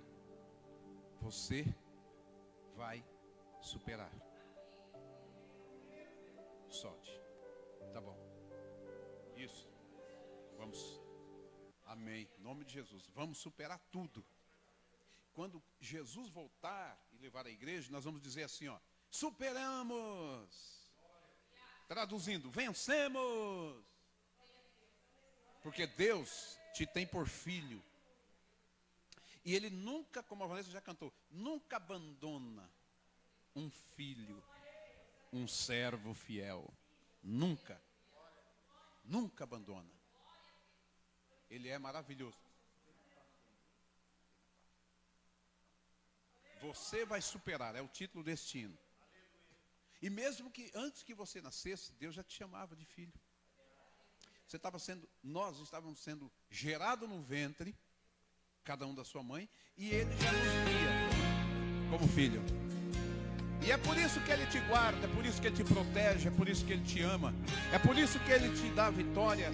Você vai superar. Solte. Tá bom. Isso. Vamos. Amém. Em nome de Jesus. Vamos superar tudo. Quando Jesus voltar e levar a igreja, nós vamos dizer assim, ó. Superamos. Traduzindo, vencemos. Porque Deus te tem por filho. E Ele nunca, como a Vanessa já cantou, nunca abandona um filho, um servo fiel. Nunca. Nunca abandona. Ele é maravilhoso. Você vai superar, é o título deste hino. E mesmo que antes que você nascesse, Deus já te chamava de filho. Nós estávamos sendo gerados no ventre, cada um da sua mãe, e Ele já nos via como filho. E é por isso que Ele te guarda, é por isso que Ele te protege, é por isso que Ele te ama, é por isso que Ele te dá vitória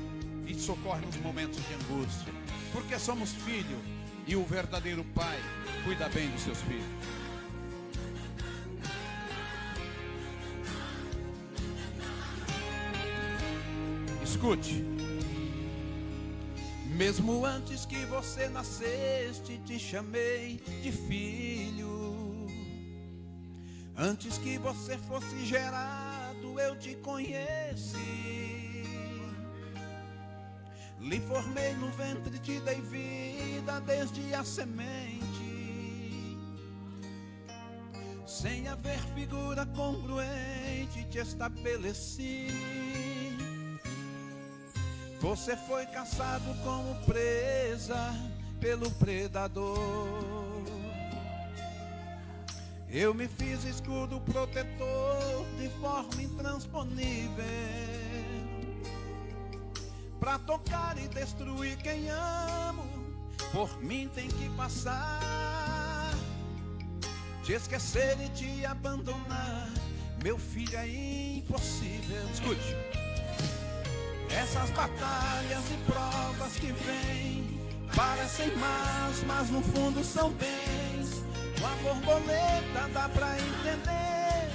e te socorre nos momentos de angústia. Porque somos filhos e o verdadeiro Pai cuida bem dos seus filhos. Escute. Mesmo antes que você nasceste, te chamei de filho. Antes que você fosse gerado, eu te conheci. Lhe formei no ventre, te dei vida desde a semente. sem haver figura congruente te estabeleci. Você foi caçado como presa pelo predador. Eu me fiz escudo protetor de forma intransponível, pra tocar e destruir quem amo. Por mim tem que passar, te esquecer e te abandonar, meu filho, é impossível. Escute. Essas batalhas e provas que vêm parecem más, mas no fundo são bens. Com a borboleta dá pra entender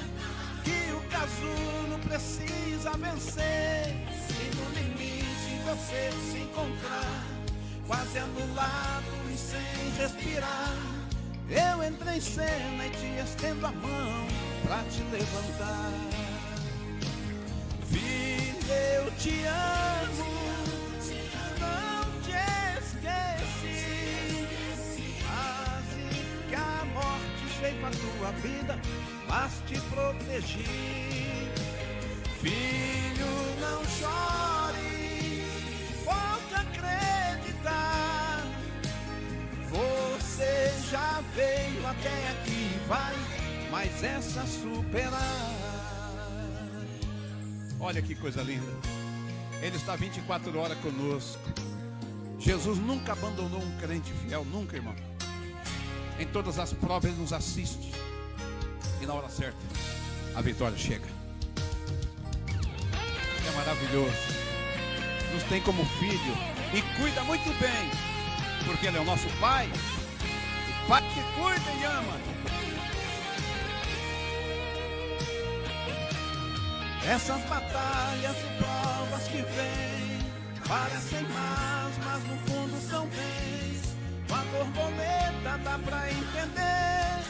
que o casulo precisa vencer. E no limite você se encontrar quase anulado e sem respirar, eu entro em cena e te estendo a mão pra te levantar. Filho, eu te amo, não te esqueci. Quase que a morte ceifa a tua vida, mas te protegi. Filho, não chore, volte a acreditar. Você já veio até aqui, vai, mas essa superar. Olha que coisa linda. Ele está 24 horas conosco. Jesus nunca abandonou um crente fiel, nunca, irmão. Em todas as provas ele nos assiste. E na hora certa, a vitória chega. É maravilhoso. Nos tem como filho e cuida muito bem, porque ele é o nosso Pai. O Pai que cuida e ama. Essas batalhas e provas que vêm parecem más, mas no fundo são bens. Com a borboleta dá pra entender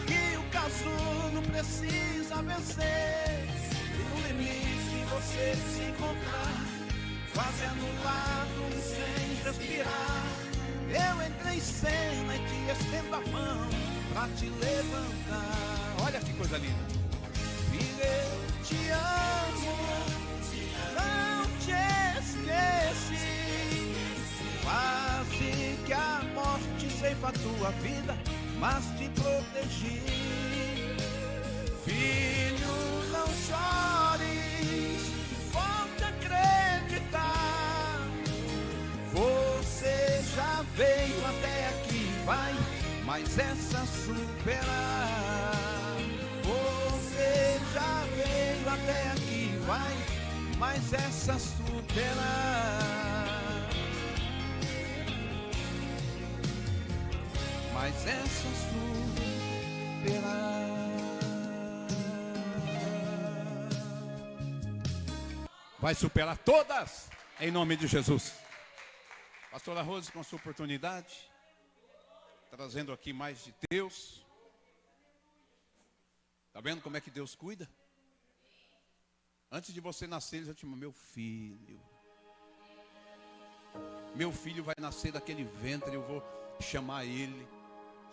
que o casulo precisa vencer. E no limite você se encontrar quase anulado e sem respirar, eu entrei em cena e te estendo a mão pra te levantar. Olha que coisa linda. Filho, eu te amo, não te esqueci. Quase que a morte ceifa a tua vida, mas te protegi. Filho, não chores, volte a acreditar. Você já veio até aqui, vai, mas essa superar. Você já veio até aqui, vai, mas essa superar. Mas essa superar. Vai superar todas, em nome de Jesus. Pastora Rose, com a sua oportunidade, trazendo aqui mais de Deus. Está vendo como é que Deus cuida? Antes de você nascer, ele já te chamou, meu filho. Meu filho vai nascer daquele ventre, eu vou chamar ele.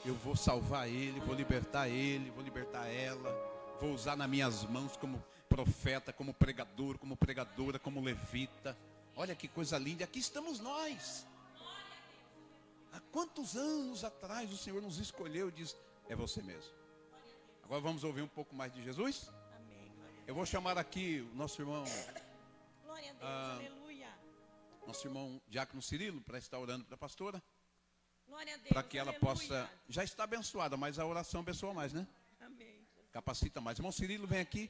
Eu vou salvar ele, vou libertar ela. Vou usar nas minhas mãos como profeta, como pregador, como pregadora, como levita. Olha que coisa linda, aqui estamos nós. Há quantos anos atrás o Senhor nos escolheu e diz, é você mesmo. Agora vamos ouvir um pouco mais de Jesus? Amém. Eu vou chamar aqui o nosso irmão, Glória a Deus, aleluia. nosso irmão Diácono Cirilo, para estar orando para a pastora, Glória a Deus, para que ela aleluia. possa, já está abençoada, mas a oração abençoa mais, né? Amém. Capacita mais. Irmão Cirilo, vem aqui,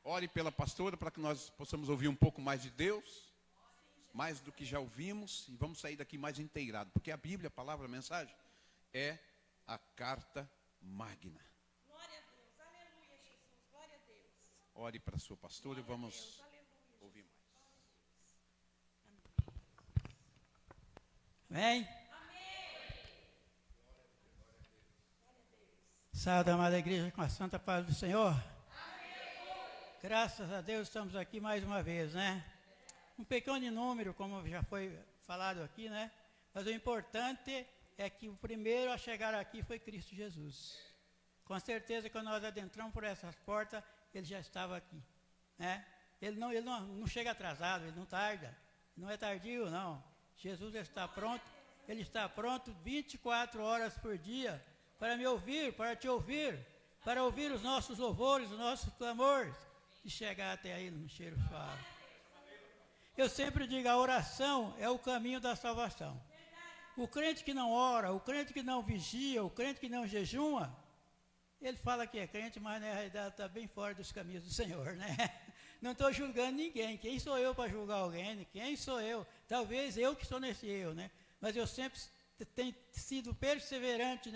ore pela pastora, para que nós possamos ouvir um pouco mais de Deus, mais do que já ouvimos, e vamos sair daqui mais inteirados, porque a Bíblia, a palavra, a mensagem, é a carta magna. Ore para a sua pastora e vamos ouvir mais. Amém? Saia da amada igreja com a santa paz do Senhor. Graças a Deus estamos aqui mais uma vez, né? Um pequeno número, como já foi falado aqui, né? Mas o importante é que o primeiro a chegar aqui foi Cristo Jesus. Com certeza, quando nós adentramos por essas portas, ele já estava aqui. Né? Ele não chega atrasado, ele não tarda. Não é tardio, não. Jesus está pronto. Ele está pronto 24 horas por dia para me ouvir, para te ouvir, para ouvir os nossos louvores, os nossos clamores e chegar até Ele no cheiro suave. Eu sempre digo, a oração é o caminho da salvação. O crente que não ora, o crente que não vigia, o crente que não jejuma, ele fala que é crente, mas na realidade está bem fora dos caminhos do Senhor, né? Não estou julgando ninguém. Quem sou eu para julgar alguém? Quem sou eu? Talvez eu que sou nesse eu, né? Mas eu sempre tenho sido perseverante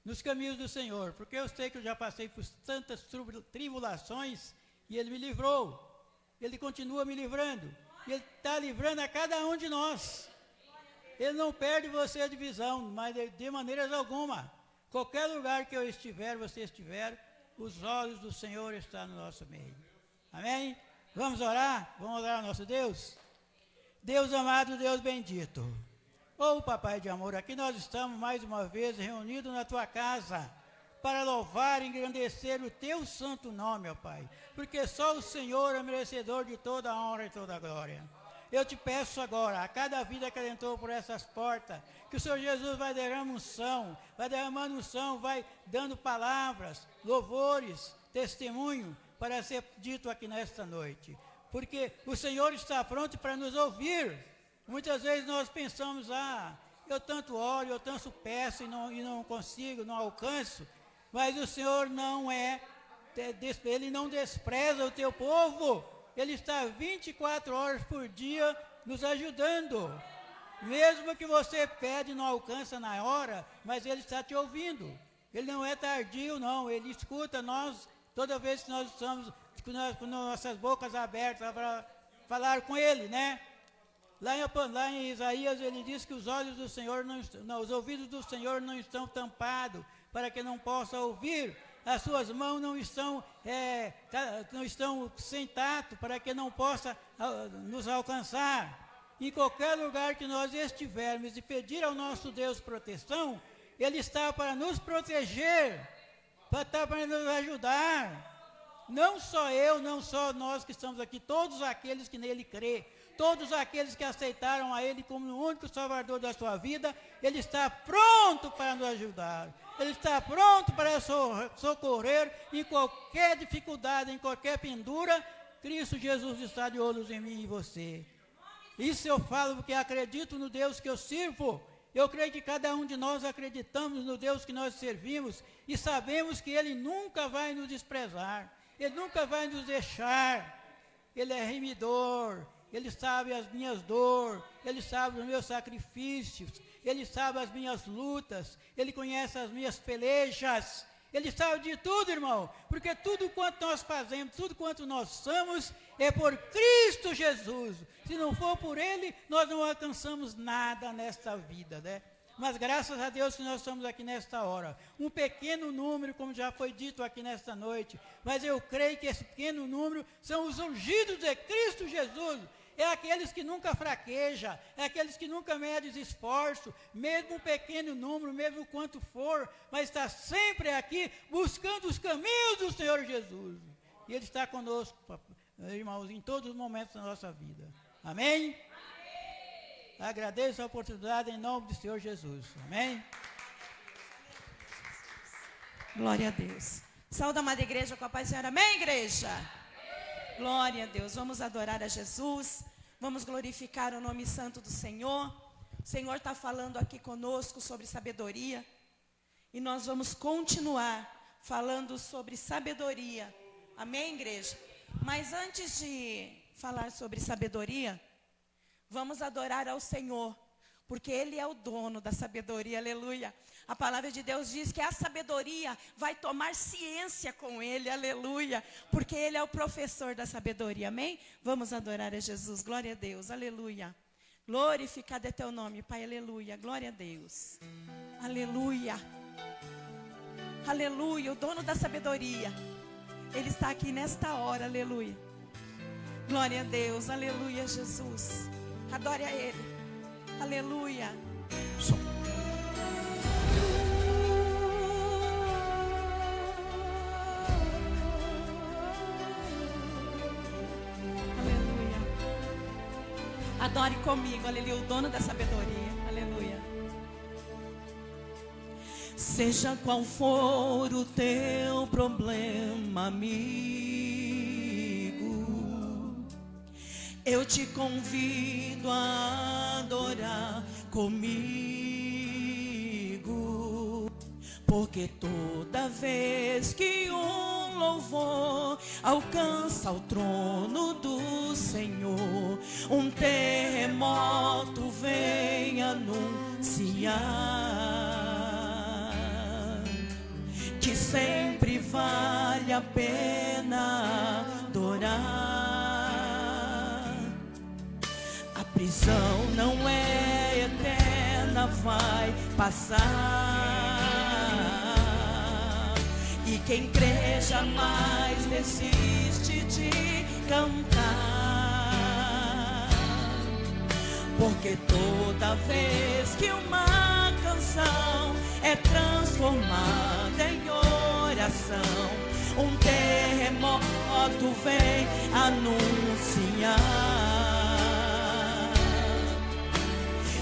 nos caminhos do Senhor, porque eu sei que eu já passei por tantas tribulações e Ele me livrou. Ele continua me livrando. E Ele está livrando a cada um de nós. Ele não perde você de visão, mas de maneiras alguma. Qualquer lugar que eu estiver, você estiver, os olhos do Senhor estão no nosso meio. Amém? Vamos orar? Vamos orar ao nosso Deus? Deus amado, Deus bendito. Oh, Papai de amor, aqui nós estamos mais uma vez reunidos na Tua casa para louvar e engrandecer o Teu santo nome, ó Pai. Porque só o Senhor é merecedor de toda a honra e toda a glória. Eu te peço agora, a cada vida que entrou por essas portas, que o Senhor Jesus vai derramando unção, vai dando palavras, louvores, testemunho, para ser dito aqui nesta noite. Porque o Senhor está pronto para nos ouvir. Muitas vezes nós pensamos, eu tanto oro, eu tanto peço e não consigo, não alcanço. Mas o Senhor Ele não despreza o teu povo. Ele está 24 horas por dia nos ajudando. Mesmo que você pede e não alcança na hora, mas Ele está te ouvindo. Ele não é tardio, não. Ele escuta nós toda vez que nós estamos com nossas bocas abertas para falar com Ele, né? Lá em Isaías ele diz que os olhos do Senhor os ouvidos do Senhor não estão tampados para que não possa ouvir. As suas mãos não estão sem tato para que não possa nos alcançar. Em qualquer lugar que nós estivermos e pedir ao nosso Deus proteção, Ele está para nos proteger, para nos ajudar. Não só eu, não só nós que estamos aqui, todos aqueles que nele crê, todos aqueles que aceitaram a Ele como o único Salvador da sua vida, Ele está pronto para nos ajudar. Ele está pronto para socorrer em qualquer dificuldade, em qualquer pendura. Cristo Jesus está de olhos em mim e em você. Isso eu falo porque acredito no Deus que eu sirvo. Eu creio que cada um de nós acreditamos no Deus que nós servimos e sabemos que Ele nunca vai nos desprezar. Ele nunca vai nos deixar. Ele é remidor. Ele sabe as minhas dores, Ele sabe os meus sacrifícios, Ele sabe as minhas lutas, Ele conhece as minhas pelejas, Ele sabe de tudo, irmão, porque tudo quanto nós fazemos, tudo quanto nós somos, é por Cristo Jesus. Se não for por Ele, nós não alcançamos nada nesta vida, né? Mas graças a Deus que nós estamos aqui nesta hora. Um pequeno número, como já foi dito aqui nesta noite, mas eu creio que esse pequeno número são os ungidos de Cristo Jesus. É aqueles que nunca fraquejam, é aqueles que nunca medem esforço, mesmo um pequeno número, mesmo quanto for, mas está sempre aqui buscando os caminhos do Senhor Jesus. E Ele está conosco, irmãos, em todos os momentos da nossa vida. Amém? Amém. Agradeço a oportunidade em nome do Senhor Jesus. Amém? Glória a Deus. Saúde a amada igreja com a paz do Senhor. Amém, igreja? Glória a Deus. Vamos adorar a Jesus. Vamos glorificar o nome santo do Senhor. O Senhor está falando aqui conosco sobre sabedoria. E nós vamos continuar falando sobre sabedoria. Amém, igreja? Mas antes de falar sobre sabedoria, vamos adorar ao Senhor, porque Ele é o dono da sabedoria, aleluia. A palavra de Deus diz que a sabedoria vai tomar ciência com Ele, aleluia, porque Ele é o professor da sabedoria, amém? Vamos adorar a Jesus, glória a Deus, aleluia. Glorificado é Teu nome, Pai, aleluia, glória a Deus, aleluia. Aleluia, o dono da sabedoria, Ele está aqui nesta hora, aleluia. Glória a Deus, aleluia, Jesus. Adore a Ele, aleluia. Adore comigo, aleluia, o dono da sabedoria, aleluia. Seja qual for o teu problema, amigo, eu te convido a adorar comigo, porque toda vez que um louvor alcança o trono do Senhor, um terremoto vem anunciar que sempre vale a pena adorar. A prisão não é eterna, vai passar, e quem crê jamais desiste de cantar, porque toda vez que uma canção é transformada em oração, um terremoto vem anunciar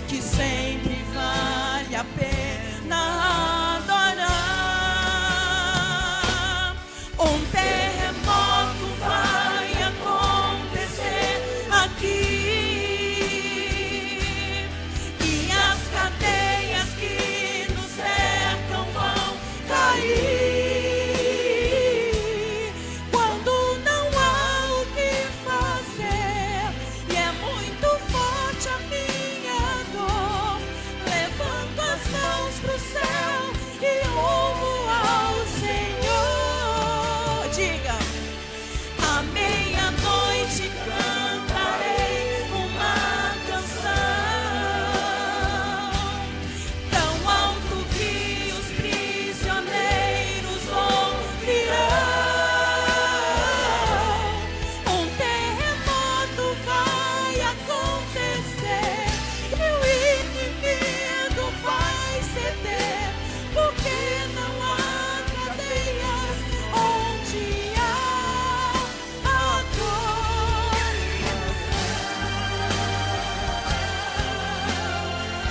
que sempre vale a pena adorar. Um terremoto vai acontecer aqui, e as cadeias que nos cercam vão cair. Quando não há o que fazer e é muito forte a minha dor, levanto as mãos pro céu e louvo ao Senhor. Diga: à meia-noite cantarei uma canção tão alto que os prisioneiros ouvirão. Um terremoto vai acontecer e o inimigo vai ceder, porque não há cadeias onde há adoração.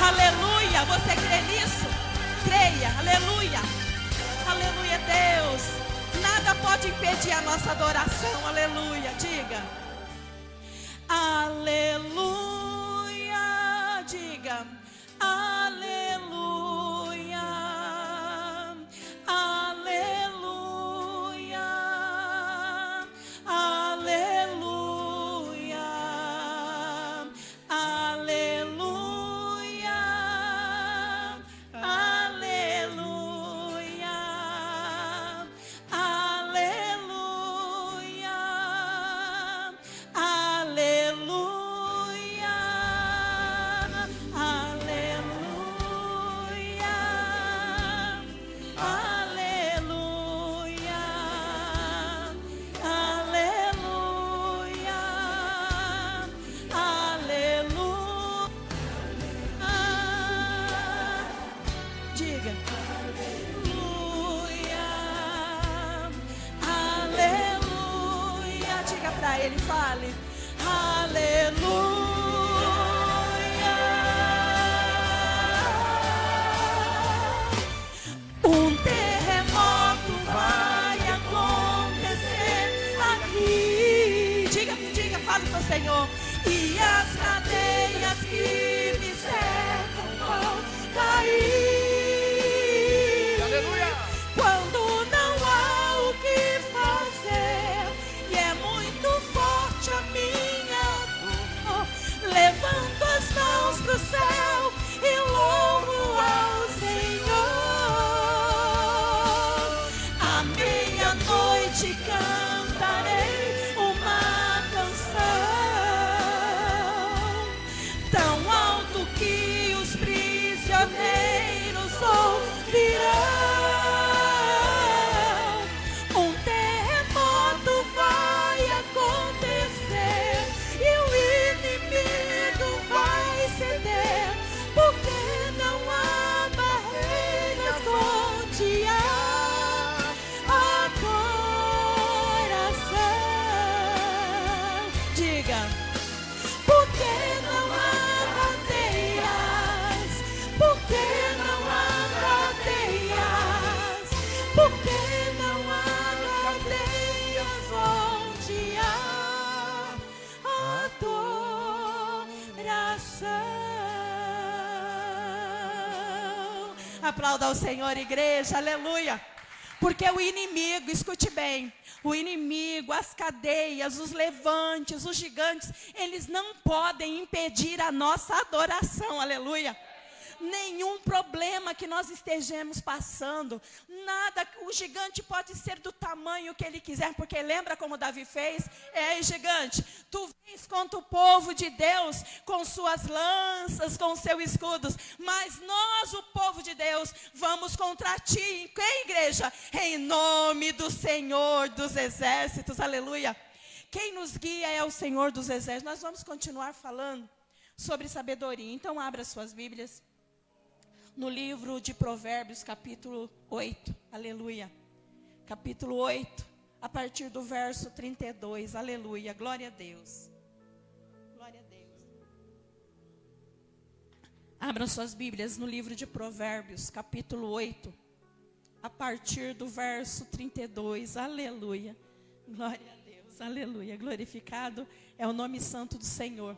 Aleluia! Você crê nisso? Creia, aleluia! Aleluia, Deus! Nada pode impedir a nossa adoração, aleluia! Diga: aleluia! Diga: aleluia! Aleluia! Aleluia! Aleluia! Aleluia! Aleluia! Aleluia! Ele fale: aleluia. Um terremoto vai acontecer aqui. Diga, fale para o Senhor. E as cadeias que me cercam vão cair. Aleluia. Quando não há o que fazer e é muito forte a minha dor, levanto as mãos pro céu e louvo ao Senhor. À meia-noite cantarei uma canção tão alto que os prisioneiros Aplauda ao Senhor, igreja, aleluia. Porque o inimigo, escute bem, o inimigo, as cadeias, os levantes, os gigantes, eles não podem impedir a nossa adoração, aleluia. Nenhum problema que nós estejamos passando, nada, o gigante pode ser do tamanho que ele quiser, porque lembra como Davi fez? Ei, gigante, tu vens contra o povo de Deus, com suas lanças, com seus escudos, mas nós, o povo de Deus, vamos contra ti, em que igreja? Em nome do Senhor dos Exércitos, aleluia. Quem nos guia é o Senhor dos Exércitos. Nós vamos continuar falando sobre sabedoria, então abra suas Bíblias. No livro de Provérbios, capítulo 8, aleluia. Capítulo 8, a partir do verso 32, aleluia. Glória a Deus. Glória a Deus. Abram suas Bíblias no livro de Provérbios, capítulo 8, a partir do verso 32, aleluia. Glória a Deus, aleluia. Glorificado é o nome santo do Senhor.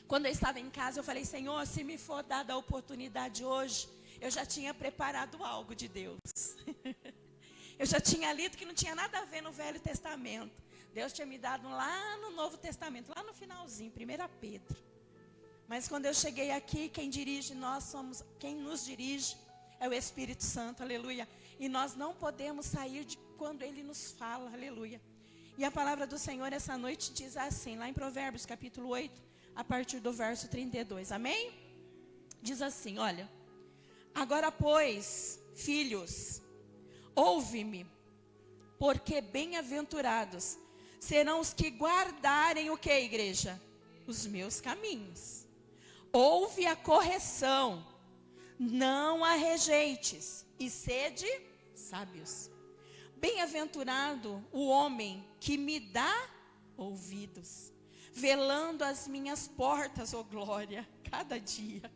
Quando eu estava em casa, eu falei, Senhor, se me for dada a oportunidade hoje, eu já tinha preparado algo de Deus. Eu já tinha lido que não tinha nada a ver no Velho Testamento. Deus tinha me dado lá no Novo Testamento, lá no finalzinho, 1 Pedro. Mas quando eu cheguei aqui, quem nos dirige é o Espírito Santo, aleluia. E nós não podemos sair de quando Ele nos fala, aleluia. E a palavra do Senhor essa noite diz assim, lá em Provérbios capítulo 8, a partir do verso 32, amém? Diz assim, olha. Agora, pois, filhos, ouve-me, porque bem-aventurados serão os que guardarem o que, igreja? Os meus caminhos. Ouve a correção, não a rejeites, e sede sábios. Bem-aventurado o homem que me dá ouvidos, velando as minhas portas, ó glória, cada dia,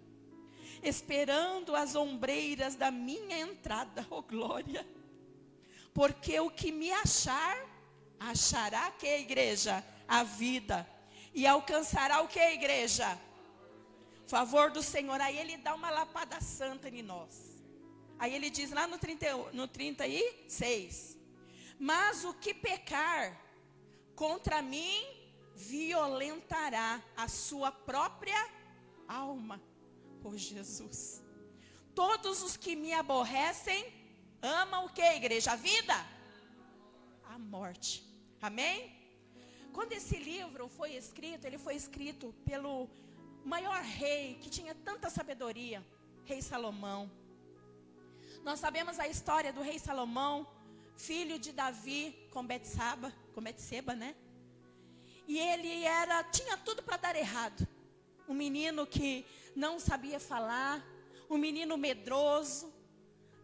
esperando as ombreiras da minha entrada, ó glória, porque o que me achar, achará que, igreja? A vida, e alcançará o que, igreja? Favor do Senhor. Aí ele dá uma lapada santa em nós. Aí ele diz lá no 36, mas o que pecar contra mim, violentará a sua própria alma, por Jesus. Todos os que me aborrecem, amam o que, igreja? A vida? A morte. Amém? Quando esse livro foi escrito, ele foi escrito pelo maior rei, que tinha tanta sabedoria, rei Salomão. Nós sabemos a história do rei Salomão, filho de Davi com Betseba, né? E ele tinha tudo para dar errado. Um menino que não sabia falar, um menino medroso,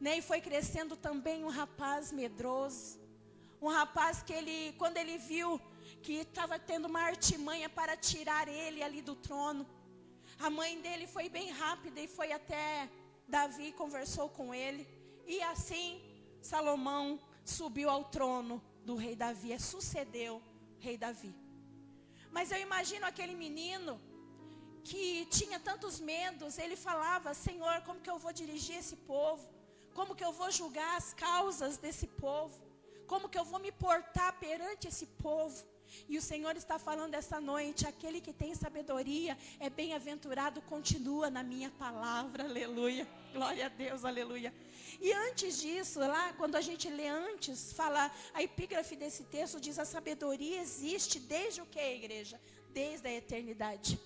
né? E foi crescendo também um rapaz medroso. Um rapaz que quando ele viu que estava tendo uma artimanha para tirar ele ali do trono, a mãe dele foi bem rápida e foi até Davi, conversou com ele. E assim, Salomão subiu ao trono do rei Davi, sucedeu o rei Davi. Mas eu imagino aquele menino que tinha tantos medos, ele falava, Senhor, como que eu vou dirigir esse povo? Como que eu vou julgar as causas desse povo? Como que eu vou me portar perante esse povo? E o Senhor está falando essa noite, aquele que tem sabedoria é bem-aventurado, continua na minha palavra, aleluia, glória a Deus, aleluia. E antes disso, lá quando a gente lê antes, fala, a epígrafe desse texto diz, a sabedoria existe desde o que, igreja? Desde a eternidade.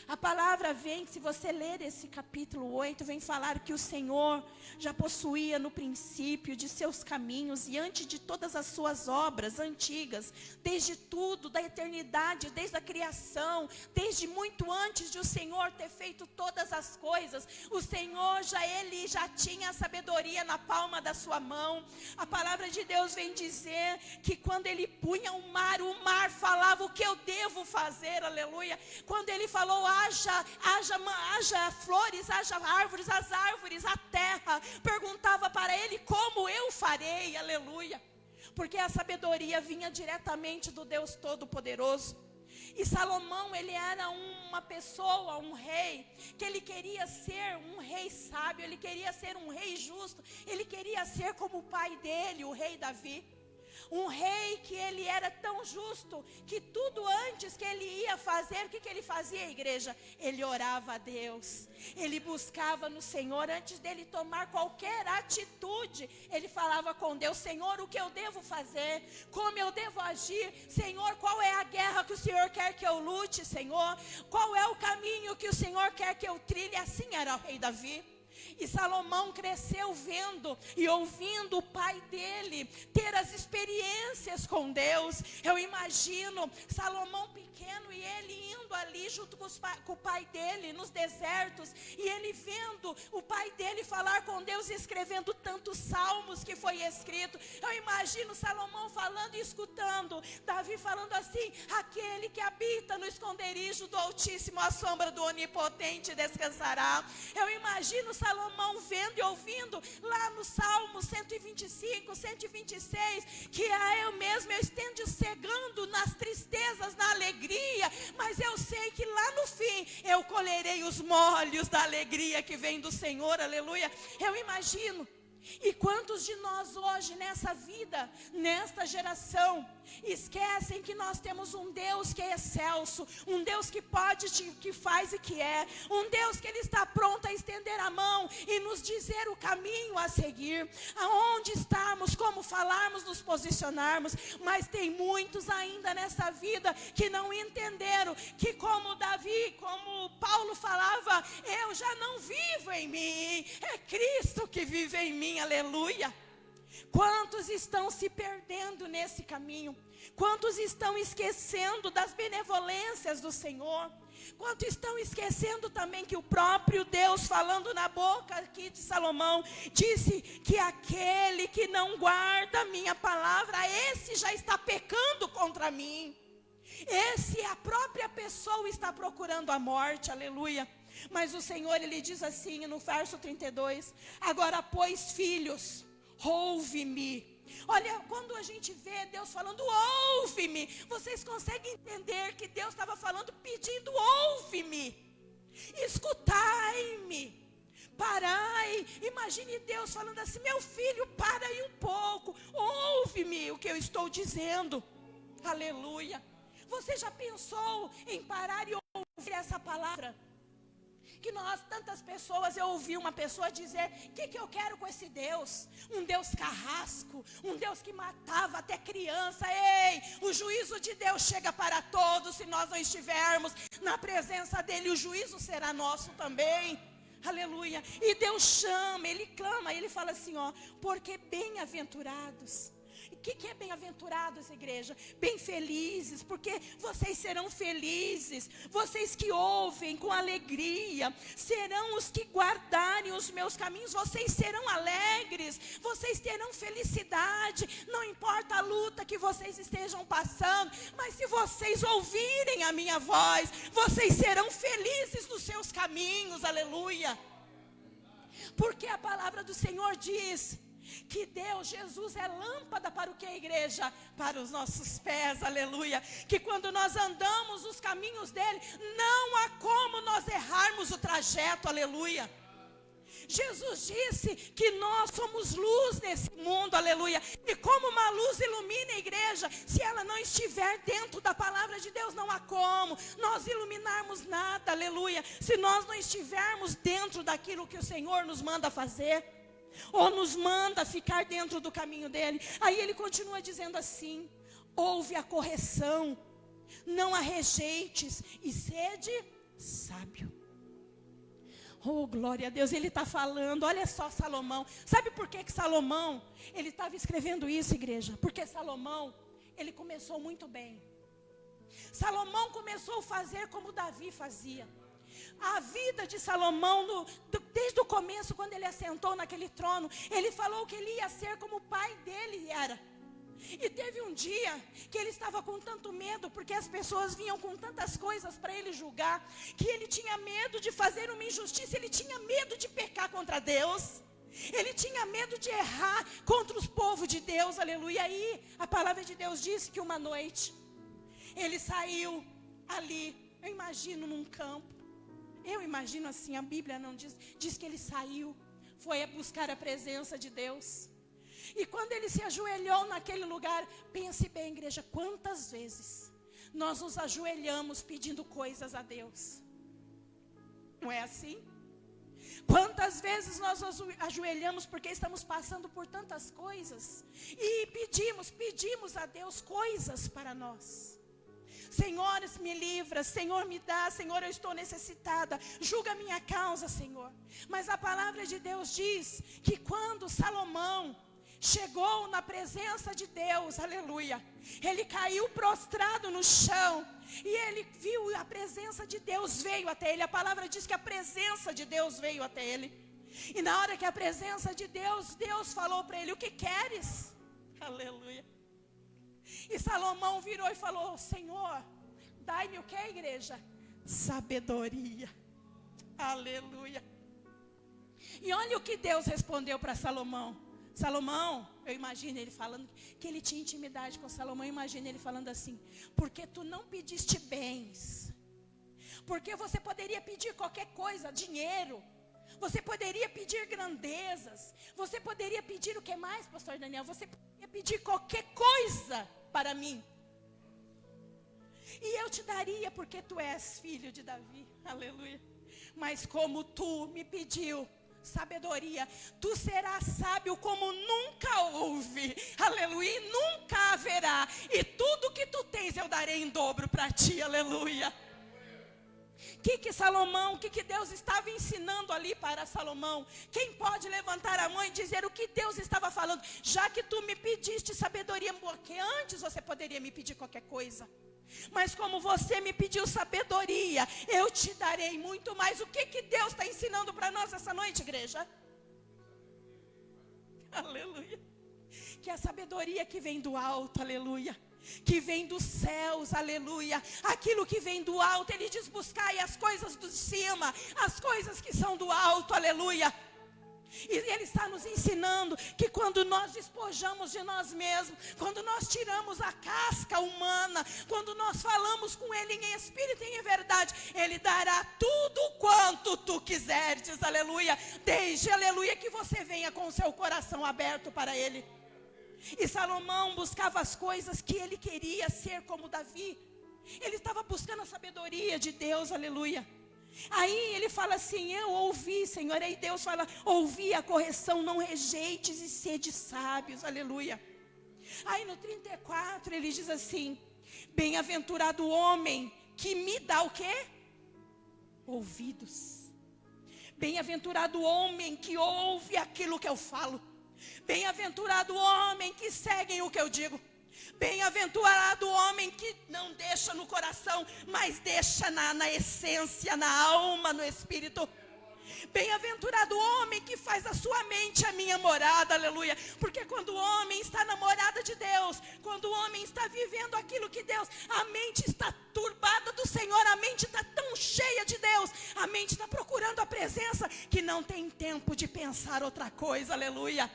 A palavra vem, se você ler esse capítulo 8, vem falar que o Senhor já possuía no princípio de seus caminhos e antes de todas as suas obras antigas, desde tudo, da eternidade, desde a criação, desde muito antes de o Senhor ter feito todas as coisas, o Senhor ele já tinha a sabedoria na palma da sua mão. A palavra de Deus vem dizer que quando ele punha o mar falava o que eu devo fazer, aleluia. Quando ele falou, haja flores, haja árvores, as árvores, a terra perguntava para ele como eu farei, aleluia, porque a sabedoria vinha diretamente do Deus Todo-Poderoso. E Salomão, ele era uma pessoa, um rei, que ele queria ser um rei sábio, ele queria ser um rei justo, ele queria ser como o pai dele, o rei Davi. Um rei que ele era tão justo, que tudo antes que ele ia fazer, o que ele fazia, igreja? Ele orava a Deus, ele buscava no Senhor, antes dele tomar qualquer atitude, ele falava com Deus: Senhor, o que eu devo fazer? Como eu devo agir? Senhor, qual é a guerra que o Senhor quer que eu lute, Senhor? Qual é o caminho que o Senhor quer que eu trilhe? Assim era o rei Davi. E Salomão cresceu vendo e ouvindo o pai dele ter as experiências com Deus. Eu imagino Salomão pequeno e ele indo ali junto com o pai dele nos desertos, e ele vendo o pai dele falar com Deus e escrevendo tantos salmos que foi escrito. Eu imagino Salomão falando e escutando Davi falando assim: aquele que habita no esconderijo do Altíssimo, à sombra do Onipotente descansará. Eu imagino Salomão vendo e ouvindo lá no Salmo 125, 126, que eu mesmo estendo cegando nas tristezas, na alegria, mas eu sei que lá no fim eu colherei os molhos da alegria que vem do Senhor, aleluia. Eu imagino. E quantos de nós hoje, nessa vida, nesta geração, esquecem que nós temos um Deus que é excelso, um Deus que pode, que faz e que é, um Deus que Ele está pronto a estender a mão e nos dizer o caminho a seguir, aonde estarmos, como falarmos, nos posicionarmos. Mas tem muitos ainda nessa vida que não entenderam que, como Davi, como Paulo falava, eu já não vivo em mim, é Cristo que vive em mim, aleluia. Quantos estão se perdendo nesse caminho? Quantos estão esquecendo das benevolências do Senhor? Quantos estão esquecendo também que o próprio Deus, falando na boca aqui de Salomão, disse que aquele que não guarda a minha palavra, esse já está pecando contra mim. Esse, a própria pessoa está procurando a morte, aleluia. Mas o Senhor, Ele diz assim no verso 32, agora pois filhos, ouve-me. Olha, quando a gente vê Deus falando, ouve-me, vocês conseguem entender que Deus estava falando, pedindo, ouve-me, escutai-me, parai. Imagine Deus falando assim, meu filho, para aí um pouco, ouve-me o que eu estou dizendo, aleluia. Você já pensou em parar e ouvir essa palavra? Que nós, tantas pessoas, eu ouvi uma pessoa dizer, o que eu quero com esse Deus? Um Deus carrasco, um Deus que matava até criança. Ei, o juízo de Deus chega para todos, se nós não estivermos na presença dEle, o juízo será nosso também, aleluia. E Deus chama, Ele clama, Ele fala assim, ó, porque bem-aventurados. O que é bem-aventurados, igreja? Bem felizes, porque vocês serão felizes. Vocês que ouvem com alegria serão os que guardarem os meus caminhos. Vocês serão alegres, vocês terão felicidade. Não importa a luta que vocês estejam passando, mas se vocês ouvirem a minha voz, vocês serão felizes nos seus caminhos, aleluia. Porque a palavra do Senhor diz que Deus, Jesus é lâmpada para o que, igreja? Para os nossos pés, aleluia. Que quando nós andamos os caminhos dele, não há como nós errarmos o trajeto, aleluia. Jesus disse que nós somos luz nesse mundo, aleluia. E como uma luz ilumina a igreja, se ela não estiver dentro da palavra de Deus, não há como nós iluminarmos nada, aleluia. Se nós não estivermos dentro daquilo que o Senhor nos manda fazer, ou nos manda ficar dentro do caminho dele. Aí ele continua dizendo assim, ouve a correção, não a rejeites, e sede sábio. Oh, glória a Deus, ele está falando, olha só Salomão. Sabe por que Salomão, ele estava escrevendo isso, igreja? Porque Salomão, ele começou muito bem. Salomão começou a fazer como Davi fazia. A vida de Salomão, desde o começo, quando ele assentou naquele trono, ele falou que ele ia ser como o pai dele era. E teve um dia que ele estava com tanto medo, porque as pessoas vinham com tantas coisas para ele julgar, que ele tinha medo de fazer uma injustiça, ele tinha medo de pecar contra Deus, ele tinha medo de errar contra os povos de Deus, aleluia. E aí a palavra de Deus diz que uma noite ele saiu ali, eu imagino num campo. Eu imagino assim, a Bíblia não diz que ele saiu, foi buscar a presença de Deus. E quando ele se ajoelhou naquele lugar, pense bem, igreja, quantas vezes nós nos ajoelhamos pedindo coisas a Deus? Não é assim? Quantas vezes nós nos ajoelhamos porque estamos passando por tantas coisas e pedimos a Deus coisas para nós. Senhor, me livra, Senhor, me dá, Senhor, eu estou necessitada, julga a minha causa, Senhor. Mas a palavra de Deus diz que quando Salomão chegou na presença de Deus, aleluia, ele caiu prostrado no chão, e ele viu a presença de Deus veio até ele. A palavra diz que a presença de Deus veio até ele, e na hora que a presença de Deus falou para ele: o que queres? Aleluia. E Salomão virou e falou: Senhor, dai-me o que, igreja? Sabedoria. Aleluia. E olha o que Deus respondeu para Salomão. Salomão, eu imagino ele falando, que ele tinha intimidade com Salomão, eu imagino ele falando assim: porque tu não pediste bens, porque você poderia pedir qualquer coisa, dinheiro, você poderia pedir grandezas, você poderia pedir o que mais, pastor Daniel? Você poderia pedir qualquer coisa para mim, e eu te daria, porque tu és filho de Davi, aleluia. Mas como tu me pediu sabedoria, tu serás sábio como nunca houve, aleluia, e nunca haverá, e tudo que tu tens eu darei em dobro para ti, aleluia. Que Deus estava ensinando ali para Salomão? Quem pode levantar a mão e dizer o que Deus estava falando? Já que tu me pediste sabedoria, porque antes você poderia me pedir qualquer coisa, mas como você me pediu sabedoria, eu te darei muito mais. O que Deus está ensinando para nós essa noite, igreja? Aleluia. Que a sabedoria que vem do alto, aleluia, que vem dos céus, aleluia, aquilo que vem do alto, ele diz: buscai as coisas do cima, as coisas que são do alto, aleluia. E ele está nos ensinando que quando nós despojamos de nós mesmos, quando nós tiramos a casca humana, quando nós falamos com ele em espírito e em verdade, ele dará tudo quanto tu quiseres, aleluia, desde, aleluia, que você venha com o seu coração aberto para ele. E Salomão buscava as coisas que ele queria ser como Davi. Ele estava buscando a sabedoria de Deus, aleluia. Aí ele fala assim: eu ouvi, Senhor. Aí Deus fala: ouvi a correção, não rejeites e sede sábios, aleluia. Aí no 34 ele diz assim: bem-aventurado o homem que me dá o quê? Ouvidos. Bem-aventurado o homem que ouve aquilo que eu falo. Bem-aventurado o homem que segue o que eu digo. Bem-aventurado o homem que não deixa no coração, mas deixa na essência, na alma, no espírito. Bem-aventurado o homem que faz a sua mente a minha morada, aleluia. Porque quando o homem está na morada de Deus, quando o homem está vivendo aquilo que Deus, a mente está turbada do Senhor, a mente está tão cheia de Deus, a mente está procurando a presença, que não tem tempo de pensar outra coisa, aleluia.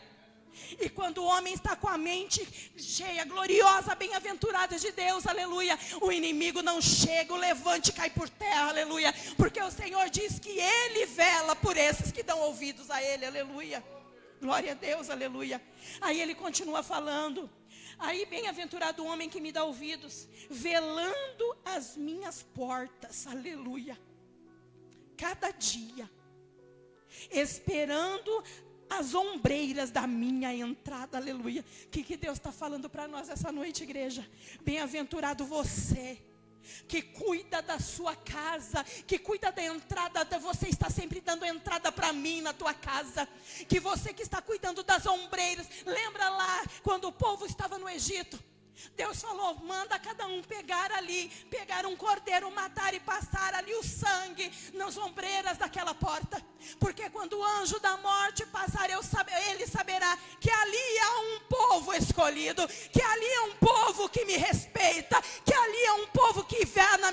E quando o homem está com a mente cheia, gloriosa, bem-aventurada de Deus, aleluia, o inimigo não chega, o levante cai por terra, aleluia, porque o Senhor diz que Ele vela por esses que dão ouvidos a Ele, aleluia, glória a Deus, aleluia. Aí ele continua falando: aí bem-aventurado o homem que me dá ouvidos, velando as minhas portas, aleluia, cada dia, esperando as ombreiras da minha entrada, aleluia. O que Deus está falando para nós essa noite, igreja? Bem-aventurado você que cuida da sua casa, que cuida da entrada, você está sempre dando entrada para mim na tua casa, que você que está cuidando das ombreiras. Lembra lá quando o povo estava no Egito? Deus falou: manda cada um pegar um cordeiro, matar e passar ali o sangue nas ombreiras daquela porta, porque quando o anjo da morte passar, ele saberá que ali há um povo escolhido, que ali é um povo que me respeita, que ali é um povo que vela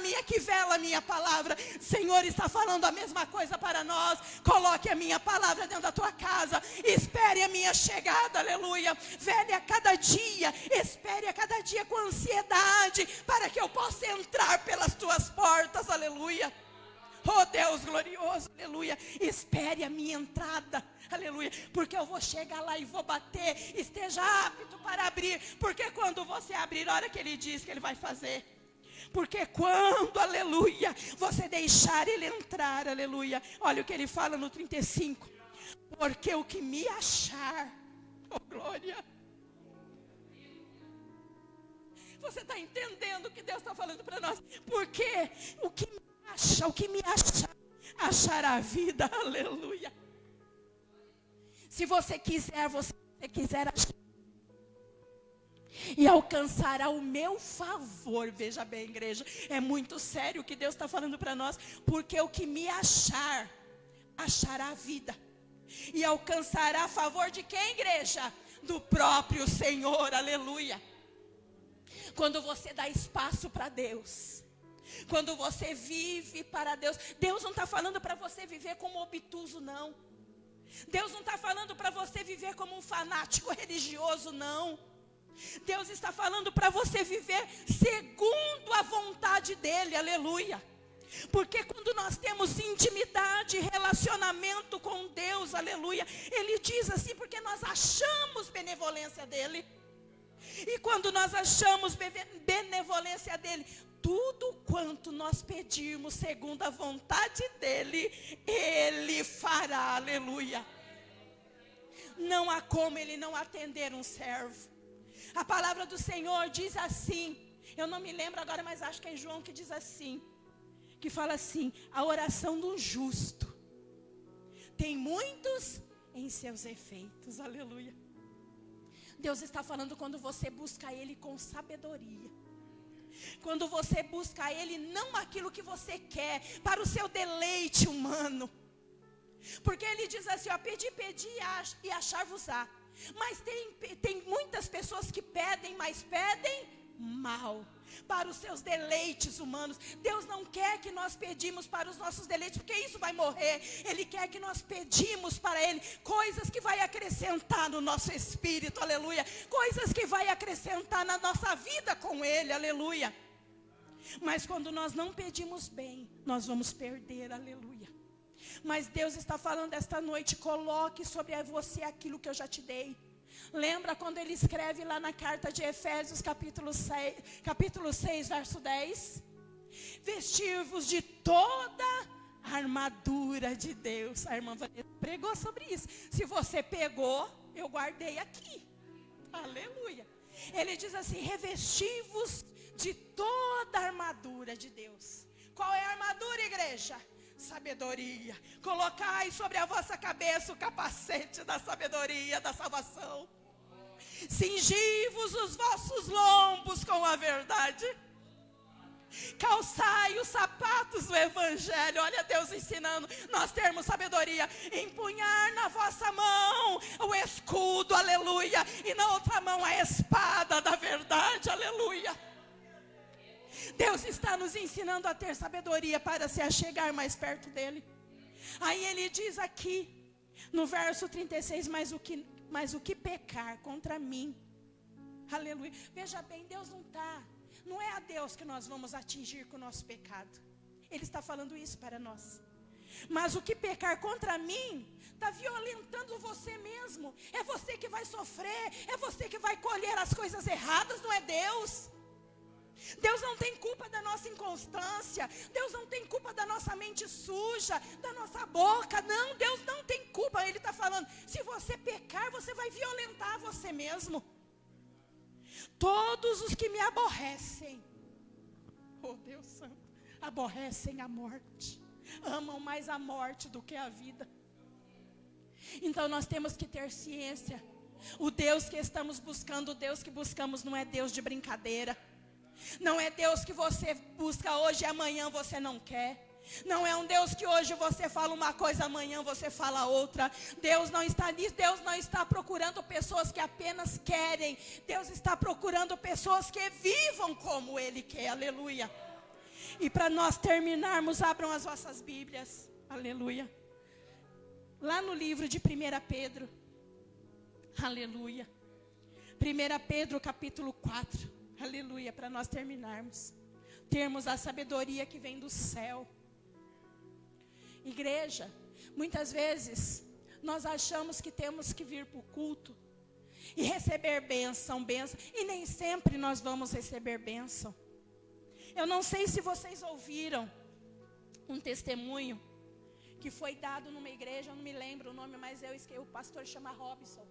a minha palavra. Senhor está falando a mesma coisa para nós. Coloque a minha palavra dentro da tua casa, espere a minha chegada, aleluia. Vele a cada dia, espere a cada cada dia com ansiedade, para que eu possa entrar pelas tuas portas, aleluia. Oh Deus glorioso, aleluia. Espere a minha entrada, aleluia. Porque eu vou chegar lá e vou bater. Esteja apto para abrir. Porque quando você abrir, a hora que Ele diz que Ele vai fazer. Porque quando, aleluia, você deixar Ele entrar, aleluia. Olha o que Ele fala no 35. Porque o que me achar, oh glória. Você está entendendo o que Deus está falando para nós? Porque o que me achar, achará a vida, aleluia. Se você quiser achar. E alcançará o meu favor. Veja bem, igreja, é muito sério o que Deus está falando para nós. Porque o que me achar, achará a vida. E alcançará a favor de quem, igreja? Do próprio Senhor, aleluia. Quando você dá espaço para Deus, quando você vive para Deus, Deus não está falando para você viver como obtuso, não. Deus não está falando para você viver como um fanático religioso, não. Deus está falando para você viver segundo a vontade dEle, aleluia. Porque quando nós temos intimidade, relacionamento com Deus, aleluia, Ele diz assim, porque nós achamos benevolência dEle. E quando nós achamos benevolência dEle, tudo quanto nós pedirmos segundo a vontade dEle, Ele fará, aleluia. Não há como Ele não atender um servo. A palavra do Senhor diz assim, eu não me lembro agora, mas acho que é João que diz assim, que fala assim, a oração do justo tem muitos em seus efeitos, aleluia. Deus está falando quando você busca Ele com sabedoria. Quando você busca Ele, não aquilo que você quer, para o seu deleite humano. Porque Ele diz assim, ó, pedi e achar-vos-á. Mas tem muitas pessoas que pedem, mas pedem mal, para os seus deleites humanos. Deus não quer que nós pedimos para os nossos deleites, porque isso vai morrer. Ele quer que nós pedimos para Ele coisas que vai acrescentar no nosso espírito, aleluia. Coisas que vai acrescentar na nossa vida com Ele, aleluia. Mas quando nós não pedimos bem, nós vamos perder, aleluia. Mas Deus está falando esta noite, coloque sobre você aquilo que eu já te dei. Lembra quando Ele escreve lá na carta de Efésios, capítulo 6, verso 10? Vestir-vos de toda a armadura de Deus. A irmã Vanessa pregou sobre isso. Se você pegou, eu guardei aqui. Aleluia. Ele diz assim, revestir-vos de toda a armadura de Deus. Qual é a armadura, igreja? Sabedoria. Colocai sobre a vossa cabeça o capacete da sabedoria, da salvação. Cingi-vos os vossos lombos com a verdade. Calçai os sapatos do evangelho. Olha Deus ensinando nós termos sabedoria. Empunhar na vossa mão o escudo, aleluia. E na outra mão a espada da verdade, aleluia. Deus está nos ensinando a ter sabedoria para se achegar mais perto dEle. Aí Ele diz aqui, no verso 36, mas o que pecar contra mim, aleluia. Veja bem, Deus não é a Deus que nós vamos atingir com o nosso pecado. Ele está falando isso para nós. Mas o que pecar contra mim, está violentando você mesmo. É você que vai sofrer, é você que vai colher as coisas erradas, não é Deus. Deus não tem culpa da nossa inconstância. Deus não tem culpa da nossa mente suja, da nossa boca. Não, Deus não tem culpa. Ele está falando, se você pecar, você vai violentar você mesmo. Todos os que me aborrecem, oh Deus santo, aborrecem a morte. Amam mais a morte do que a vida. Então nós temos que ter ciência. O Deus que estamos buscando, o Deus que buscamos não é Deus de brincadeira. Não é Deus que você busca hoje e amanhã você não quer. Não é um Deus que hoje você fala uma coisa, amanhã você fala outra. Deus não está nisso. Deus não está procurando pessoas que apenas querem. Deus está procurando pessoas que vivam como Ele quer, aleluia. E para nós terminarmos, abram as vossas Bíblias, aleluia. Lá no livro de 1 Pedro, aleluia. 1 Pedro capítulo 4. aleluia, para nós terminarmos. Termos a sabedoria que vem do céu. Igreja, muitas vezes nós achamos que temos que vir para o culto e receber bênção, e nem sempre nós vamos receber bênção. Eu não sei se vocês ouviram um testemunho que foi dado numa igreja, eu não me lembro o nome, mas o pastor chama Robson.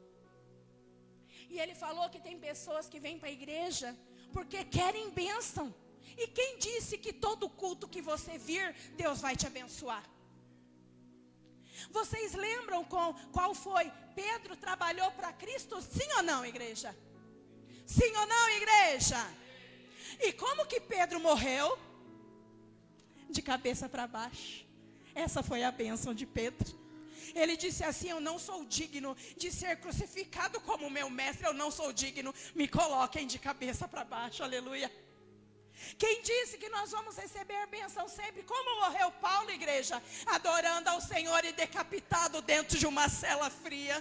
E ele falou que tem pessoas que vêm para a igreja porque querem bênção. E quem disse que todo culto que você vir, Deus vai te abençoar? Vocês lembram qual foi? Pedro trabalhou para Cristo, sim ou não, igreja? Sim ou não, igreja? E como que Pedro morreu? De cabeça para baixo. Essa foi a bênção de Pedro. Ele disse assim: eu não sou digno de ser crucificado como meu mestre, eu não sou digno, me coloquem de cabeça para baixo, aleluia. Quem disse que nós vamos receber bênção sempre? Como morreu Paulo, igreja? Adorando ao Senhor e decapitado dentro de uma cela fria.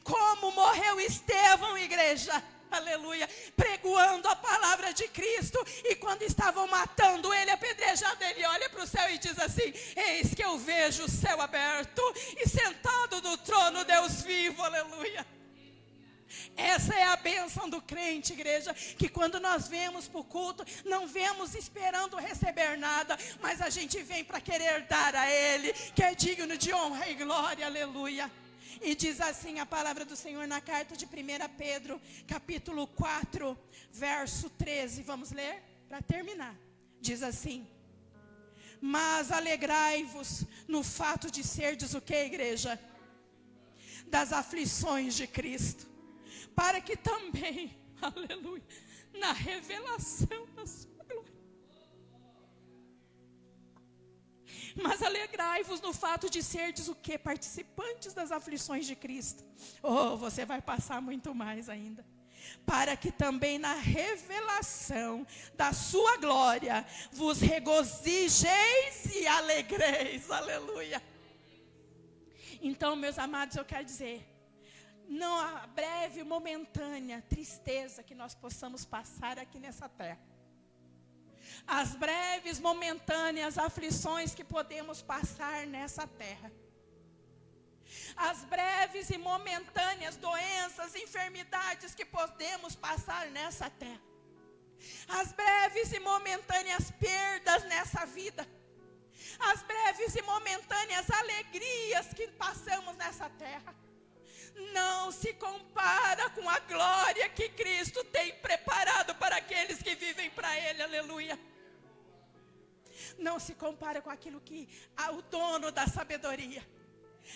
Como morreu Estevão, igreja? Aleluia, pregoando a palavra de Cristo, e quando estavam matando ele, apedrejando, ele olha para o céu e diz assim: eis que eu vejo o céu aberto, e sentado no trono Deus vivo, aleluia. Essa é a bênção do crente, igreja, que quando nós vemos para o culto, não vemos esperando receber nada, mas a gente vem para querer dar a Ele, que é digno de honra e glória, aleluia. E diz assim a palavra do Senhor na carta de 1 Pedro, capítulo 4, verso 13. Vamos ler para terminar. Diz assim: mas alegrai-vos no fato de serdes o que, igreja? Das aflições de Cristo, para que também, aleluia, na revelação da sua glória. Mas alegrai-vos no fato de serdes o que? Participantes das aflições de Cristo. Oh, você vai passar muito mais ainda. Para que também na revelação da sua glória vos regozijeis e alegreis. Aleluia. Então, meus amados, eu quero dizer, não há breve, momentânea tristeza que nós possamos passar aqui nessa terra. As breves, momentâneas aflições que podemos passar nessa terra. As breves e momentâneas doenças, enfermidades que podemos passar nessa terra. As breves e momentâneas perdas nessa vida. As breves e momentâneas alegrias que passamos nessa terra. Não se compara com a glória que Cristo tem preparado para aqueles que vivem para Ele, aleluia. Não se compara com aquilo que o dono da sabedoria,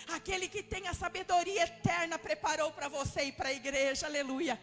aquele que tem a sabedoria eterna, preparou para você e para a igreja, aleluia.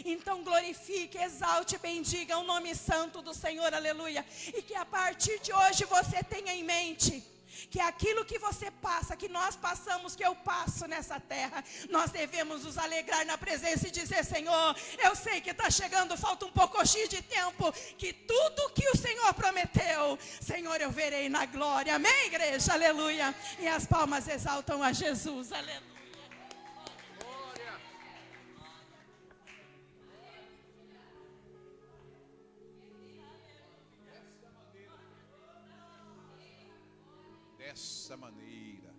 Então glorifique, exalte, bendiga o nome santo do Senhor, aleluia. E que a partir de hoje você tenha em mente que aquilo que você passa, que nós passamos, que eu passo nessa terra, nós devemos nos alegrar na presença e dizer: Senhor, eu sei que está chegando, falta um pouco de tempo, que tudo que o Senhor prometeu, Senhor, eu verei na glória. Amém, igreja? Aleluia. E as palmas exaltam a Jesus, aleluia. Dessa maneira,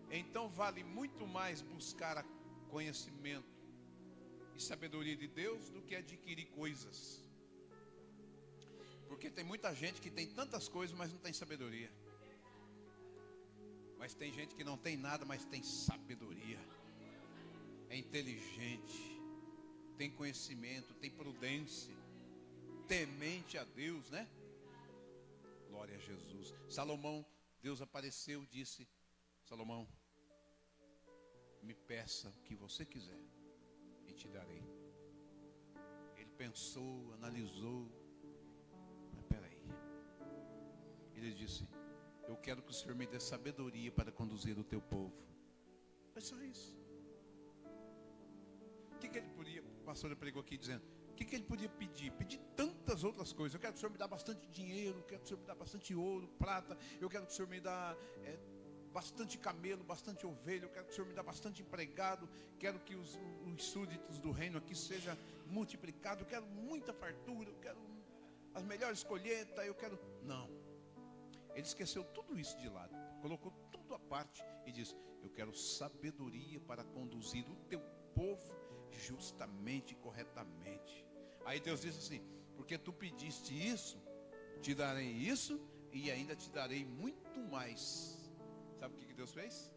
então vale muito mais buscar conhecimento e sabedoria de Deus do que adquirir coisas, porque tem muita gente que tem tantas coisas, mas não tem sabedoria. Mas tem gente que não tem nada, mas tem sabedoria, é inteligente, tem conhecimento, tem prudência, temente a Deus, né? Glória a Jesus. Salomão, Deus apareceu e disse: Salomão, me peça o que você quiser e te darei. Ele pensou, analisou, mas peraí. Ele disse: eu quero que o Senhor me dê sabedoria para conduzir o teu povo. Foi só isso. O que ele podia, o pastor pregou aqui dizendo, o que ele podia pedir? Pedir tantas outras coisas. Eu quero que o Senhor me dê bastante dinheiro, eu quero que o Senhor me dê bastante ouro, prata, eu quero que o Senhor me dê bastante camelo, bastante ovelha, eu quero que o Senhor me dê bastante empregado, quero que os súditos do reino aqui sejam multiplicado, eu quero muita fartura, eu quero as melhores colheitas, eu quero... Não. Ele esqueceu tudo isso de lado, colocou tudo à parte e disse: eu quero sabedoria para conduzir o teu povo justamente e corretamente. Aí Deus disse assim: porque tu pediste isso, te darei isso e ainda te darei muito mais. Sabe o que Deus fez?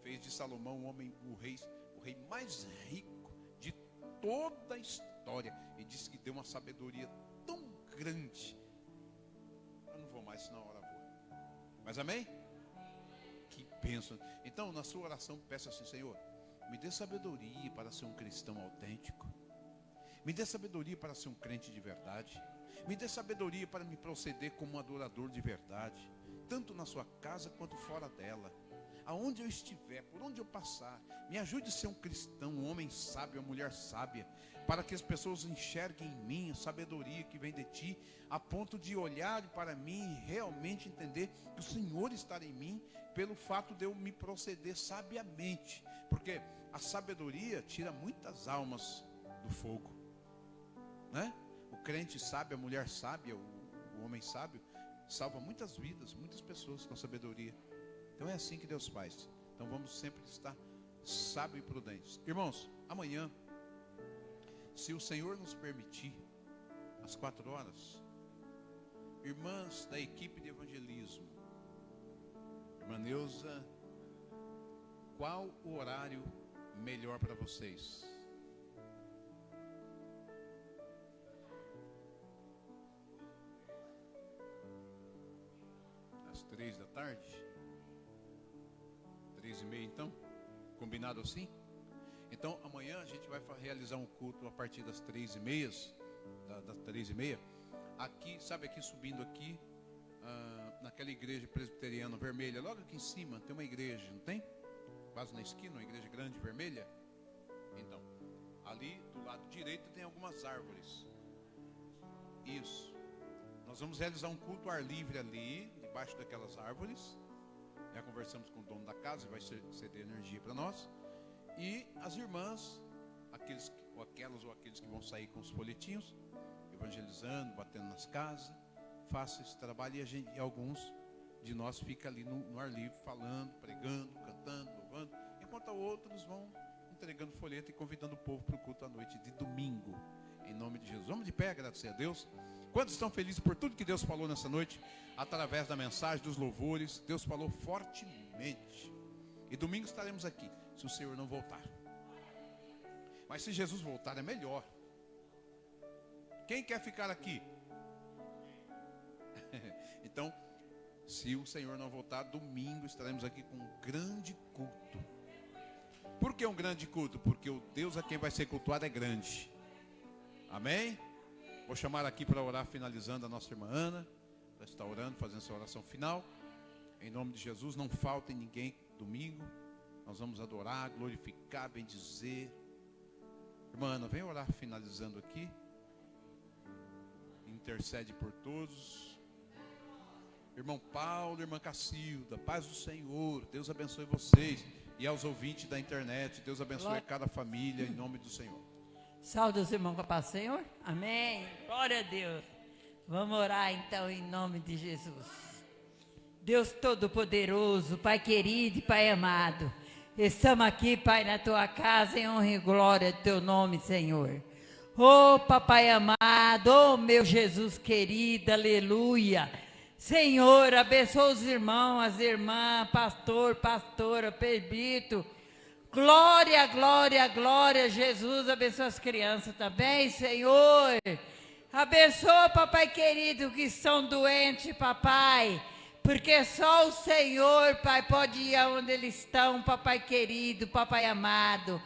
Fez de Salomão o rei mais rico de toda a história, e disse que deu uma sabedoria tão grande. Eu não vou mais, senão a hora voa. Mas amém? Que bênção. Então, na sua oração, peça assim: Senhor, me dê sabedoria para ser um cristão autêntico. Me dê sabedoria para ser um crente de verdade. Me dê sabedoria para me proceder como um adorador de verdade, tanto na sua casa quanto fora dela. Aonde eu estiver, por onde eu passar, me ajude a ser um cristão, um homem sábio, uma mulher sábia, para que as pessoas enxerguem em mim a sabedoria que vem de ti, a ponto de olhar para mim e realmente entender que o Senhor está em mim, pelo fato de eu me proceder sabiamente, porque a sabedoria tira muitas almas do fogo, né? O crente sábio, a mulher sábia, o homem sábio, salva muitas vidas, muitas pessoas com sabedoria. Então é assim que Deus faz. Então vamos sempre estar sábios e prudentes. Irmãos, amanhã, se o Senhor nos permitir, às 4 horas, irmãs da equipe de evangelismo, irmã Neuza, qual o horário melhor para vocês? Às 3 da tarde? 3h30 então? Combinado assim? Então amanhã a gente vai realizar um culto a partir das 3h30, das 3h30, aqui, sabe, aqui subindo aqui, naquela igreja presbiteriana vermelha, logo aqui em cima tem uma igreja, não tem? Quase na esquina, uma igreja grande vermelha. Então, ali do lado direito tem algumas árvores. Isso. Nós vamos realizar um culto ao ar livre ali, debaixo daquelas árvores. Já conversamos com o dono da casa, vai ceder energia para nós. E as irmãs, aqueles que vão sair com os folhetinhos, evangelizando, batendo nas casas, faça esse trabalho, e alguns de nós ficam ali no ar livre, falando, pregando, cantando, louvando, enquanto outros vão entregando folheto e convidando o povo para o culto à noite de domingo, em nome de Jesus. Vamos de pé, agradecer a Deus. Quantos estão felizes por tudo que Deus falou nessa noite? Através da mensagem, dos louvores, Deus falou fortemente. E domingo estaremos aqui, se o Senhor não voltar. Mas se Jesus voltar, é melhor. Quem quer ficar aqui? Então, se o Senhor não voltar, domingo estaremos aqui com um grande culto. Por que um grande culto? Porque o Deus a quem vai ser cultuado é grande. Amém? Vou chamar aqui para orar, finalizando, a nossa irmã Ana. Ela está orando, fazendo essa oração final. Em nome de Jesus, não faltem ninguém domingo. Nós vamos adorar, glorificar, bendizer. Irmã Ana, vem orar, finalizando aqui. Intercede por todos. Irmão Paulo, irmã Cacilda, paz do Senhor. Deus abençoe vocês. E aos ouvintes da internet, Deus abençoe cada família, em nome do Senhor. Saúde os irmãos com a paz do Senhor. Amém. Glória a Deus. Vamos orar então em nome de Jesus. Deus Todo-Poderoso, Pai querido e Pai amado, estamos aqui, Pai, na Tua casa, em honra e glória do Teu nome, Senhor. Oh, Papai amado, oh, meu Jesus querido, aleluia. Senhor, abençoa os irmãos, as irmãs, pastor, pastora, presbítero. Glória, glória, glória, Jesus, abençoa as crianças também, Senhor. Abençoa, Papai querido, que estão doentes, Papai, porque só o Senhor, Pai, pode ir aonde eles estão, Papai querido, Papai amado.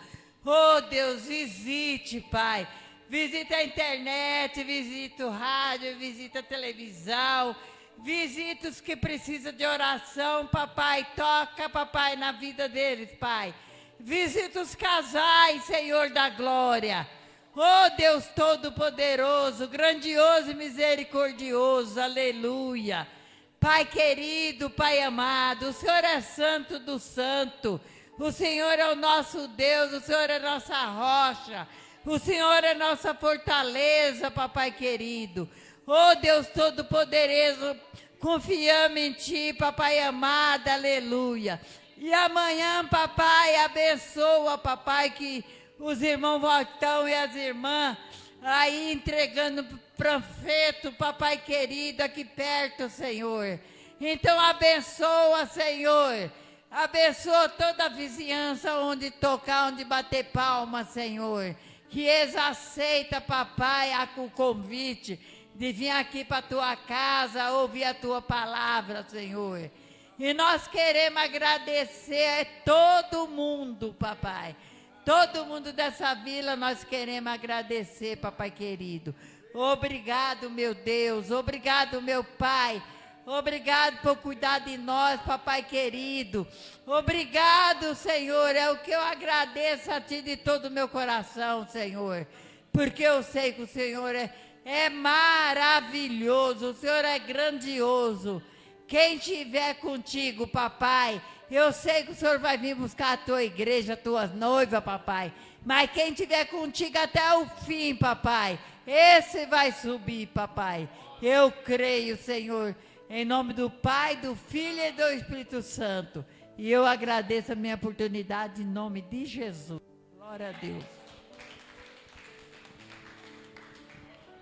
Oh, Deus, visite, Pai. Visita a internet, visita o rádio, visita a televisão, visita os que precisam de oração, Papai. Toca, Papai, na vida deles, Pai. Visita os casais, Senhor da glória. Oh, Deus Todo-Poderoso, grandioso e misericordioso, aleluia. Pai querido, Pai amado, o Senhor é santo do santo. O Senhor é o nosso Deus, o Senhor é nossa rocha. O Senhor é nossa fortaleza, papai querido. Oh Deus Todo-Poderoso, confiamos em Ti, papai amado, aleluia. E amanhã, papai, abençoa, papai, que os irmãos Valtão e as irmãs aí entregando panfleto, papai querido, aqui perto, Senhor. Então abençoa, Senhor. Abençoa toda a vizinhança, onde tocar, onde bater palma, Senhor. Que eles aceitam, papai, o convite de vir aqui para a tua casa, ouvir a tua palavra, Senhor. E nós queremos agradecer a todo mundo, papai. Todo mundo dessa vila nós queremos agradecer, papai querido. Obrigado, meu Deus. Obrigado, meu Pai. Obrigado por cuidar de nós, papai querido. Obrigado, Senhor. É o que eu agradeço a Ti de todo o meu coração, Senhor. Porque eu sei que o Senhor é maravilhoso. O Senhor é grandioso. Quem estiver contigo, papai, eu sei que o Senhor vai vir buscar a tua igreja, a tua noiva, papai. Mas quem estiver contigo até o fim, papai, esse vai subir, papai. Eu creio, Senhor, em nome do Pai, do Filho e do Espírito Santo. E eu agradeço a minha oportunidade em nome de Jesus. Glória a Deus.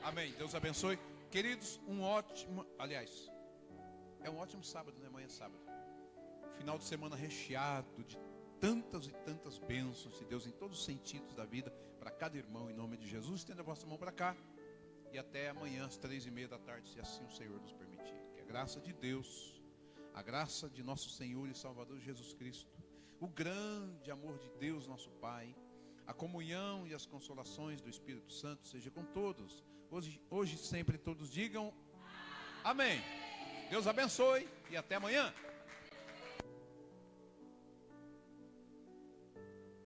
Amém. Deus abençoe. Queridos, é um ótimo sábado, né? Amanhã é sábado. Final de semana recheado de tantas e tantas bênçãos de Deus em todos os sentidos da vida para cada irmão, em nome de Jesus. Estenda a vossa mão para cá e até amanhã às 3:30 da tarde, se assim o Senhor nos permitir. Que a graça de Deus, a graça de nosso Senhor e Salvador Jesus Cristo, o grande amor de Deus nosso Pai, a comunhão e as consolações do Espírito Santo seja com todos, hoje e sempre todos digam amém. Deus abençoe e até amanhã.